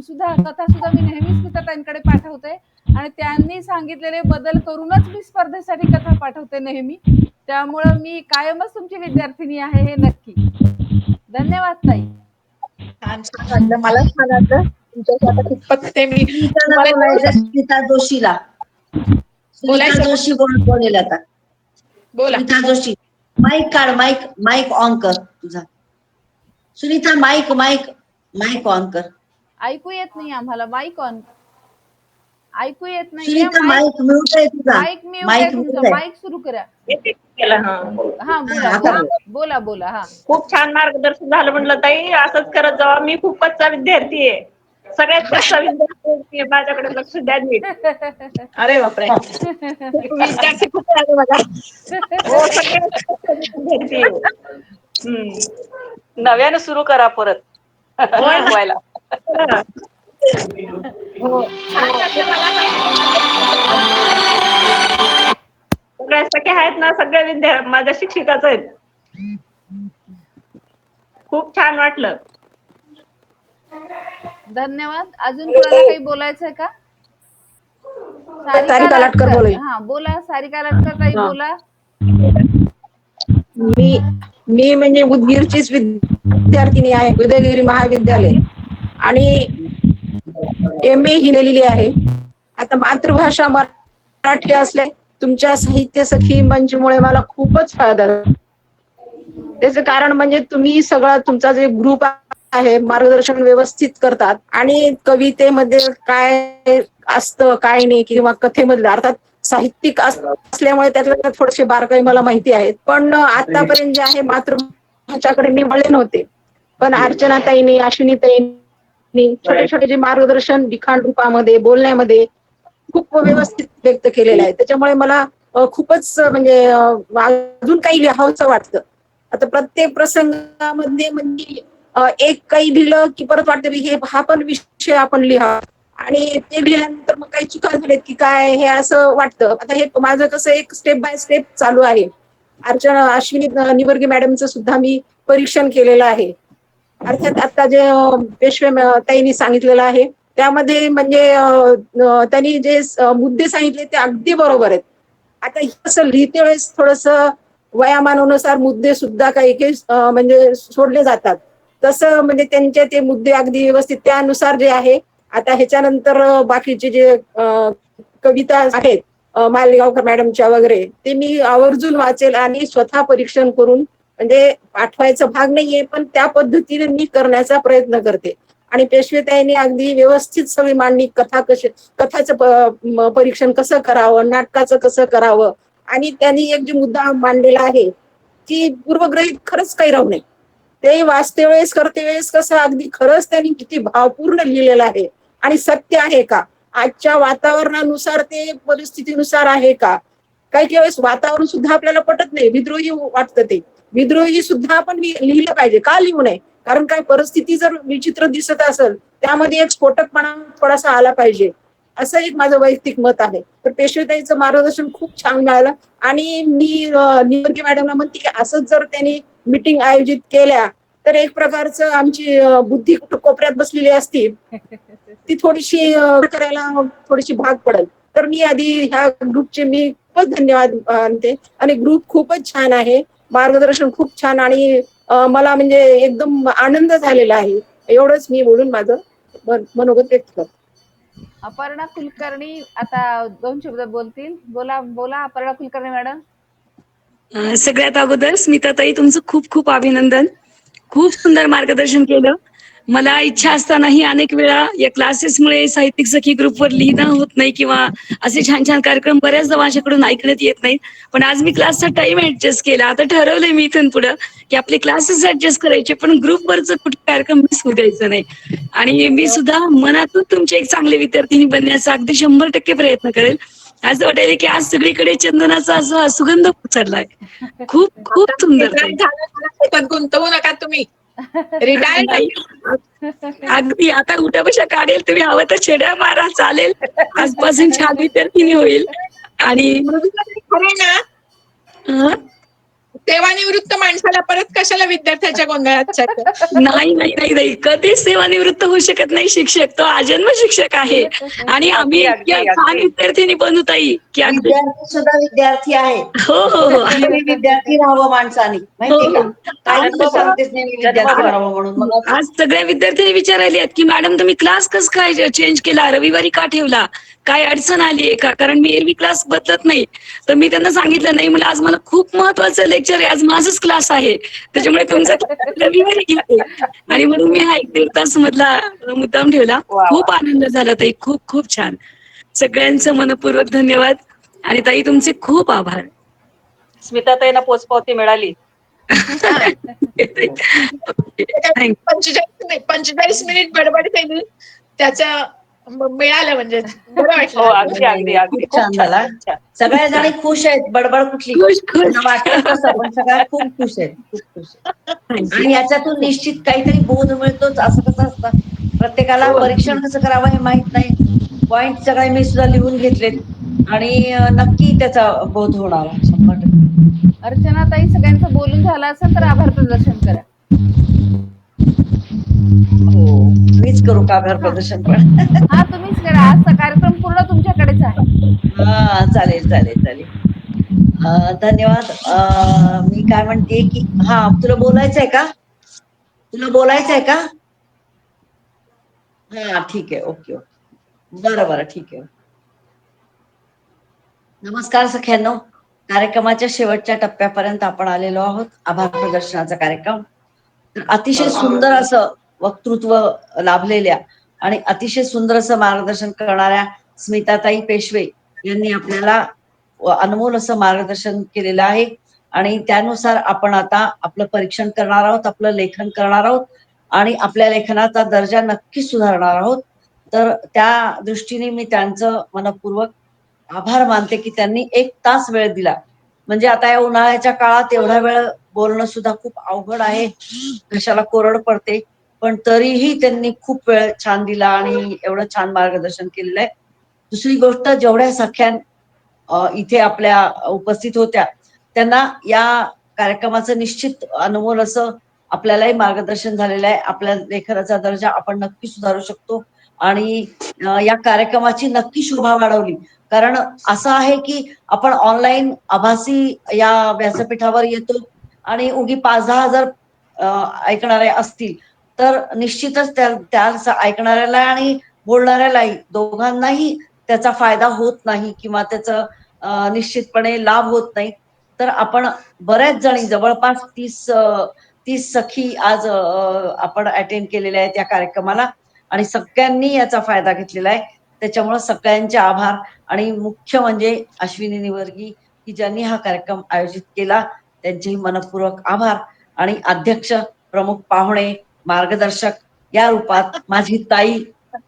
सुद्धा मी नेहमीच स्मिताताईंकडे पाठवते आणि त्यांनी सांगितलेले बदल करूनच मी स्पर्धेसाठी कथा पाठवते नेहमी. त्यामुळं मी कायमच तुमची विद्यार्थिनी आहे हे नक्की. धन्यवाद ताई. छान छान वाटलं, मला छान वाटलं तुमच्याशी आता खूपच ते मी स्मिता जोशीला. स्मिता जोशी बोलेल आता. बोला. स्मिता जोशी माईक काढ, माईक ऑन कर तुझा. सुनीता माईक ऑन कर. ऐकू येत नाही आम्हाला. माईक ऑन ऐकू येत नाही. सुनीता माईक म्यूट आहे तुझा. माईक म्यूट आहे तुमचा. माईक सुरू करा. हा बोला बोला. हा खूप छान मार्गदर्शन झालं म्हटलं ताई. असंच करत जावा. मी खूप कच्चा विद्यार्थी आहे. सगळ्यात कच्चा विद्यार्थी आहे. माझ्याकडे लक्ष द्या नीट. अरे बापरे. विद्यार्थी खूप आहे मला. हो सगळ्यात विद्यार्थी आहे. नव्यानं सुरू करा परत व्हायला. हो सगळ्या सख्या आहेत ना, सगळ्या विद्यार्थी माझ्या शिक्षिकाच आहेत. खूप छान वाटलं. धन्यवाद. अजून कोणाला काही बोलायचंय का? सारिका लाटकर बोलेल. हा बोला. सारिका लाटकर ताई बोला. मी म्हणजे उदगीरचीच विद्यार्थिनी आहे. उदयगिरी महाविद्यालय आणि MA ही लिहिलेली आहे. आता मातृभाषा मराठी असले तुमच्या साहित्य सखी मंचमुळे मला खूपच फायदा झाला. त्याचं कारण म्हणजे तुम्ही सगळा तुमचा जे ग्रुप आहे मार्गदर्शन व्यवस्थित करतात आणि कवितेमध्ये काय असतं काय नाही किंवा कथेमधलं अर्थात साहित्यिक असल्यामुळे त्यातल्या थोडेसे बारकाई मला माहिती आहेत. पण आतापर्यंत जे आहे मातृभाषाकडे मी वळले नव्हते. पण अर्चनाताईंनी अश्विनीताईंनी छोटे छोटे जे मार्गदर्शन लिखाण रूपामध्ये बोलण्यामध्ये खूप व्यवस्थित व्यक्त केलेलं आहे. त्याच्यामुळे मला खूपच म्हणजे अजून काही लिहावंसं वाटतं. आता प्रत्येक प्रसंगामध्ये म्हणजे एक काही लिहिलं की परत वाटतं हे हा पण विषय आपण लिहा आणि ते लिहिल्यानंतर मग काही चुका झाल्यात की काय हे असं वाटतं. आता हे माझं कसं एक स्टेप बाय स्टेप चालू आहे. अश्विनी निवर्गे मॅडमचं सुद्धा मी परीक्षण केलेलं आहे. अर्थात आता जे पेशवे ताईंनी सांगितलेलं आहे त्यामध्ये म्हणजे त्यांनी जे मुद्दे सांगितले ते अगदी बरोबर आहेत. आता असं लिहिते वेळेस थोडस वयामानानुसार मुद्दे सुद्धा काही काही म्हणजे सोडले जातात. तसं म्हणजे त्यांचे ते मुद्दे अगदी व्यवस्थित त्यानुसार जे आहे. आता ह्याच्यानंतर बाकीचे जे कविता आहेत मालेगावकर मॅडमच्या वगैरे ते मी आवर्जून वाचेल आणि स्वतः परीक्षण करून म्हणजे पाठवायचा भाग नाहीये पण त्या पद्धतीने मी करण्याचा प्रयत्न करते. आणि पेशवेताईंनी अगदी व्यवस्थित सगळी मांडणी कथाचं परीक्षण कसं करावं, नाटकाचं कसं करावं आणि त्यांनी एक जो मुद्दा मांडलेला आहे की पूर्वग्रहित खरंच काही राहू नये. ते वाचते वेळेस करते वेळेस कसं अगदी खरंच त्यांनी किती भावपूर्ण लिहिलेलं आहे आणि सत्य आहे का, आजच्या वातावरणानुसार ते परिस्थितीनुसार आहे का. काही वेळेस वातावरण सुद्धा आपल्याला पटत नाही, विद्रोही वाटतं. ते विद्रोही सुद्धा आपण लिहिलं पाहिजे. का लिहू नये, कारण काय परिस्थिती जर विचित्र दिसत असेल त्यामध्ये एक स्फोटकपणा थोडासा आला पाहिजे असं एक माझं वैयक्तिक मत आहे. तर पेशवेताईचं मार्गदर्शन खूप छान मिळालं आणि मी निवर्गे मॅडमला म्हणते की असंच जर त्यांनी मीटिंग आयोजित केल्या तर एक प्रकारचं आमची बुद्धी कोपऱ्यात बसलेली असती ती थोडीशी करायला थोडीशी भाग पडेल. तर मी आधी ह्या ग्रुपचे मी खूपच धन्यवाद मानते आणि ग्रुप खूपच छान आहे, मार्गदर्शन खूप छान आणि मला म्हणजे एकदम आनंद झालेला आहे. एवढंच मी बोलून माझं मनोगत व्यक्त करतो. अपर्णा कुलकर्णी आता 2 शब्द बोलतील. बोला अपर्णा कुलकर्णी मॅडम. सगळ्यात अगोदर स्मिताताई तुमचं खूप खूप अभिनंदन. खूप सुंदर मार्गदर्शन केलं मला इच्छा असतानाही अनेक वेळा या क्लासेसमुळे साहित्यिक सखी ग्रुपवर लिहिणं होत नाही किंवा असे छान छान कार्यक्रम बऱ्याचदा माझ्याकडून ऐकण्यात येत नाहीत. पण आज मी क्लासचा टाइम ऍडजस्ट केला. आता ठरवलंय मी इथून पुढं की आपले क्लासेस ऍडजस्ट करायचे, पण ग्रुपवरच कुठे कार्यक्रम मिस होऊ द्यायचं नाही. आणि मी सुद्धा मनातून तुमचे एक चांगले विद्यार्थिनी बनण्याचा अगदी 100% प्रयत्न करेल. असं वाटायला की आज सगळीकडे चंदनाचा असा सुगंध पसरलाय. खूप खूप सुंदर ताई. त्याच्यात गुंतवू नका तुम्ही. रिटायर्ड अगदी आता उठाबशा काढेल, तुम्ही हवं तर छेड्या मारा, चालेल. आजपासून छान विद्यार्थिनी होईल. आणि खरं ना, हं? सेवानिवृत्त माणसाला परत कशाला विद्यार्थ्याच्या गोंधळात नाही नाही नाही नाही, कधीच सेवानिवृत्त होऊ शकत नाही शिक्षक. तो आजन्म शिक्षक आहे. आणि आम्ही इतक्या छान विद्यार्थिनी बनू ताई की अगदी विद्यार्थी सुद्धा विद्यार्थी आहे. हो हो हो नेहमी विद्यार्थी राहावं माणसाने, माहितीये का? काही मी सांगतेच नेहमी विद्यार्थी राहावं म्हणून. मग आज सगळ्या विद्यार्थ्यांनी विचारायले आहेत की मॅडम तुम्ही क्लास कसं काय चेंज केला, रविवारी का ठेवला, काय अडचण आली आहे का? कारण मी एरवी क्लास बदलत नाही. तर मी त्यांना सांगितलं नाही, मला आज मला खूप महत्वाचं लेक्चर आहे, आज माझाच क्लास आहे, त्याच्यामुळे तुमचा रविवारी घेते. आणि म्हणून मी हा 1-1.5 तास मधला मुद्दाम ठेवला. खूप आनंद झाला ताई, खूप खूप छान. सगळ्यांचं मनपूर्वक धन्यवाद. आणि ताई तुमचे खूप आभार. स्मिताताईंना पोचपावती मिळाली. 45 मिनिट बडबड केली, त्याचं मिळालं म्हणजे बरं हो, वाटलं. अगदी अगदी अगदी खूप छान झाला. सगळ्या जणी खुश आहेत. बडबड कुठली त्यांना वाटत तसं, पण सगळ्या खूप खुश आहेत, खूप खुश आहेत. आणि याच्यातून निश्चित काहीतरी बोध मिळतोच. असं कसं असतं, प्रत्येकाला परीक्षण कसं करावं हे माहित नाही. पॉइंट सगळे मी सुद्धा लिहून घेतलेत आणि नक्की त्याचा बोध होणार 100%. अर्चना ताई, सगळ्यांचं बोलून झालं असेल तर आभार प्रदर्शन करा. हो, मीच करू का आभार प्रदर्शन? पण हा, तुम्हीच करा. आजचा कार्यक्रम पूर्ण तुमच्याकडेच आहे. हा, चालेल चालेल चालेल. धन्यवाद. मी काय म्हणते की हा, तुला बोलायचंय का? तुला बोलायचंय का? हा, ठीक आहे. ओके ओके, बरं बरं, ठीक आहे. नमस्कार सख्यांनो, कार्यक्रमाच्या शेवटच्या टप्प्यापर्यंत आपण आलेलो आहोत. आभार प्रदर्शनाचा कार्यक्रम. तर अतिशय सुंदर असं वक्तृत्व लाभलेल्या आणि अतिशय सुंदर असं मार्गदर्शन करणाऱ्या स्मिताताई पेशवे यांनी आपल्याला अनमोल असं मार्गदर्शन केलेलं आहे. आणि त्यानुसार आपण आता आपलं परीक्षण करणार आहोत, आपलं लेखन करणार आहोत आणि आपल्या लेखनाचा दर्जा नक्की सुधारणार आहोत. तर त्या दृष्टीने मी त्यांचं मनपूर्वक आभार मानते की त्यांनी 1 तास वेळ दिला. म्हणजे आता या उन्हाळ्याच्या काळात एवढा वेळ बोलणं सुद्धा खूप अवघड आहे, घशाला कोरड पडते. पण तरीही त्यांनी खूप वेळ छान दिला आणि एवढं छान मार्गदर्शन केलेलं आहे. दुसरी गोष्ट, जेवढ्या सख्या इथे आपल्या उपस्थित होत्या त्यांना या कार्यक्रमाचं निश्चित अनमोल असं आपल्यालाही मार्गदर्शन झालेलं आहे. आपल्या लेखनाचा दर्जा आपण नक्की सुधारू शकतो आणि या कार्यक्रमाची नक्की शोभा वाढवली. कारण असं आहे की आपण ऑनलाईन आभासी या व्यासपीठावर येतो आणि उगी 5-10 हजार ऐकणारे असतील तर निश्चितच त्या ऐकणाऱ्याला आणि बोलणाऱ्यालाही दोघांनाही त्याचा फायदा होत नाही किंवा त्याचं निश्चितपणे लाभ होत नाही. तर आपण बऱ्याच जणी, जवळपास 30 सखी आज आपण अटेंड केलेल्या आहेत या कार्यक्रमाला आणि सगळ्यांनी याचा फायदा घेतलेला आहे. त्याच्यामुळे सगळ्यांचे आभार. आणि मुख्य म्हणजे अश्विनी निवर्गी की ज्यांनी हा कार्यक्रम आयोजित केला, त्यांचेही मनपूर्वक आभार. आणि अध्यक्ष, प्रमुख पाहुणे, मार्गदर्शक या रूपात माझी ताई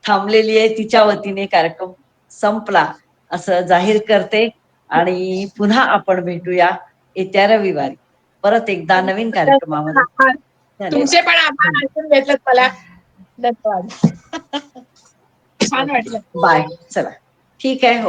थांबलेली आहे, तिच्या वतीने कार्यक्रम संपला असं जाहीर करते. आणि पुन्हा आपण भेटूया येत्या रविवारी परत एकदा नवीन कार्यक्रमामध्ये. तुमचे पण आभार ऐकून घेतलं मला. धन्यवाद. छान वाटलं. बाय. चला, ठीक आहे.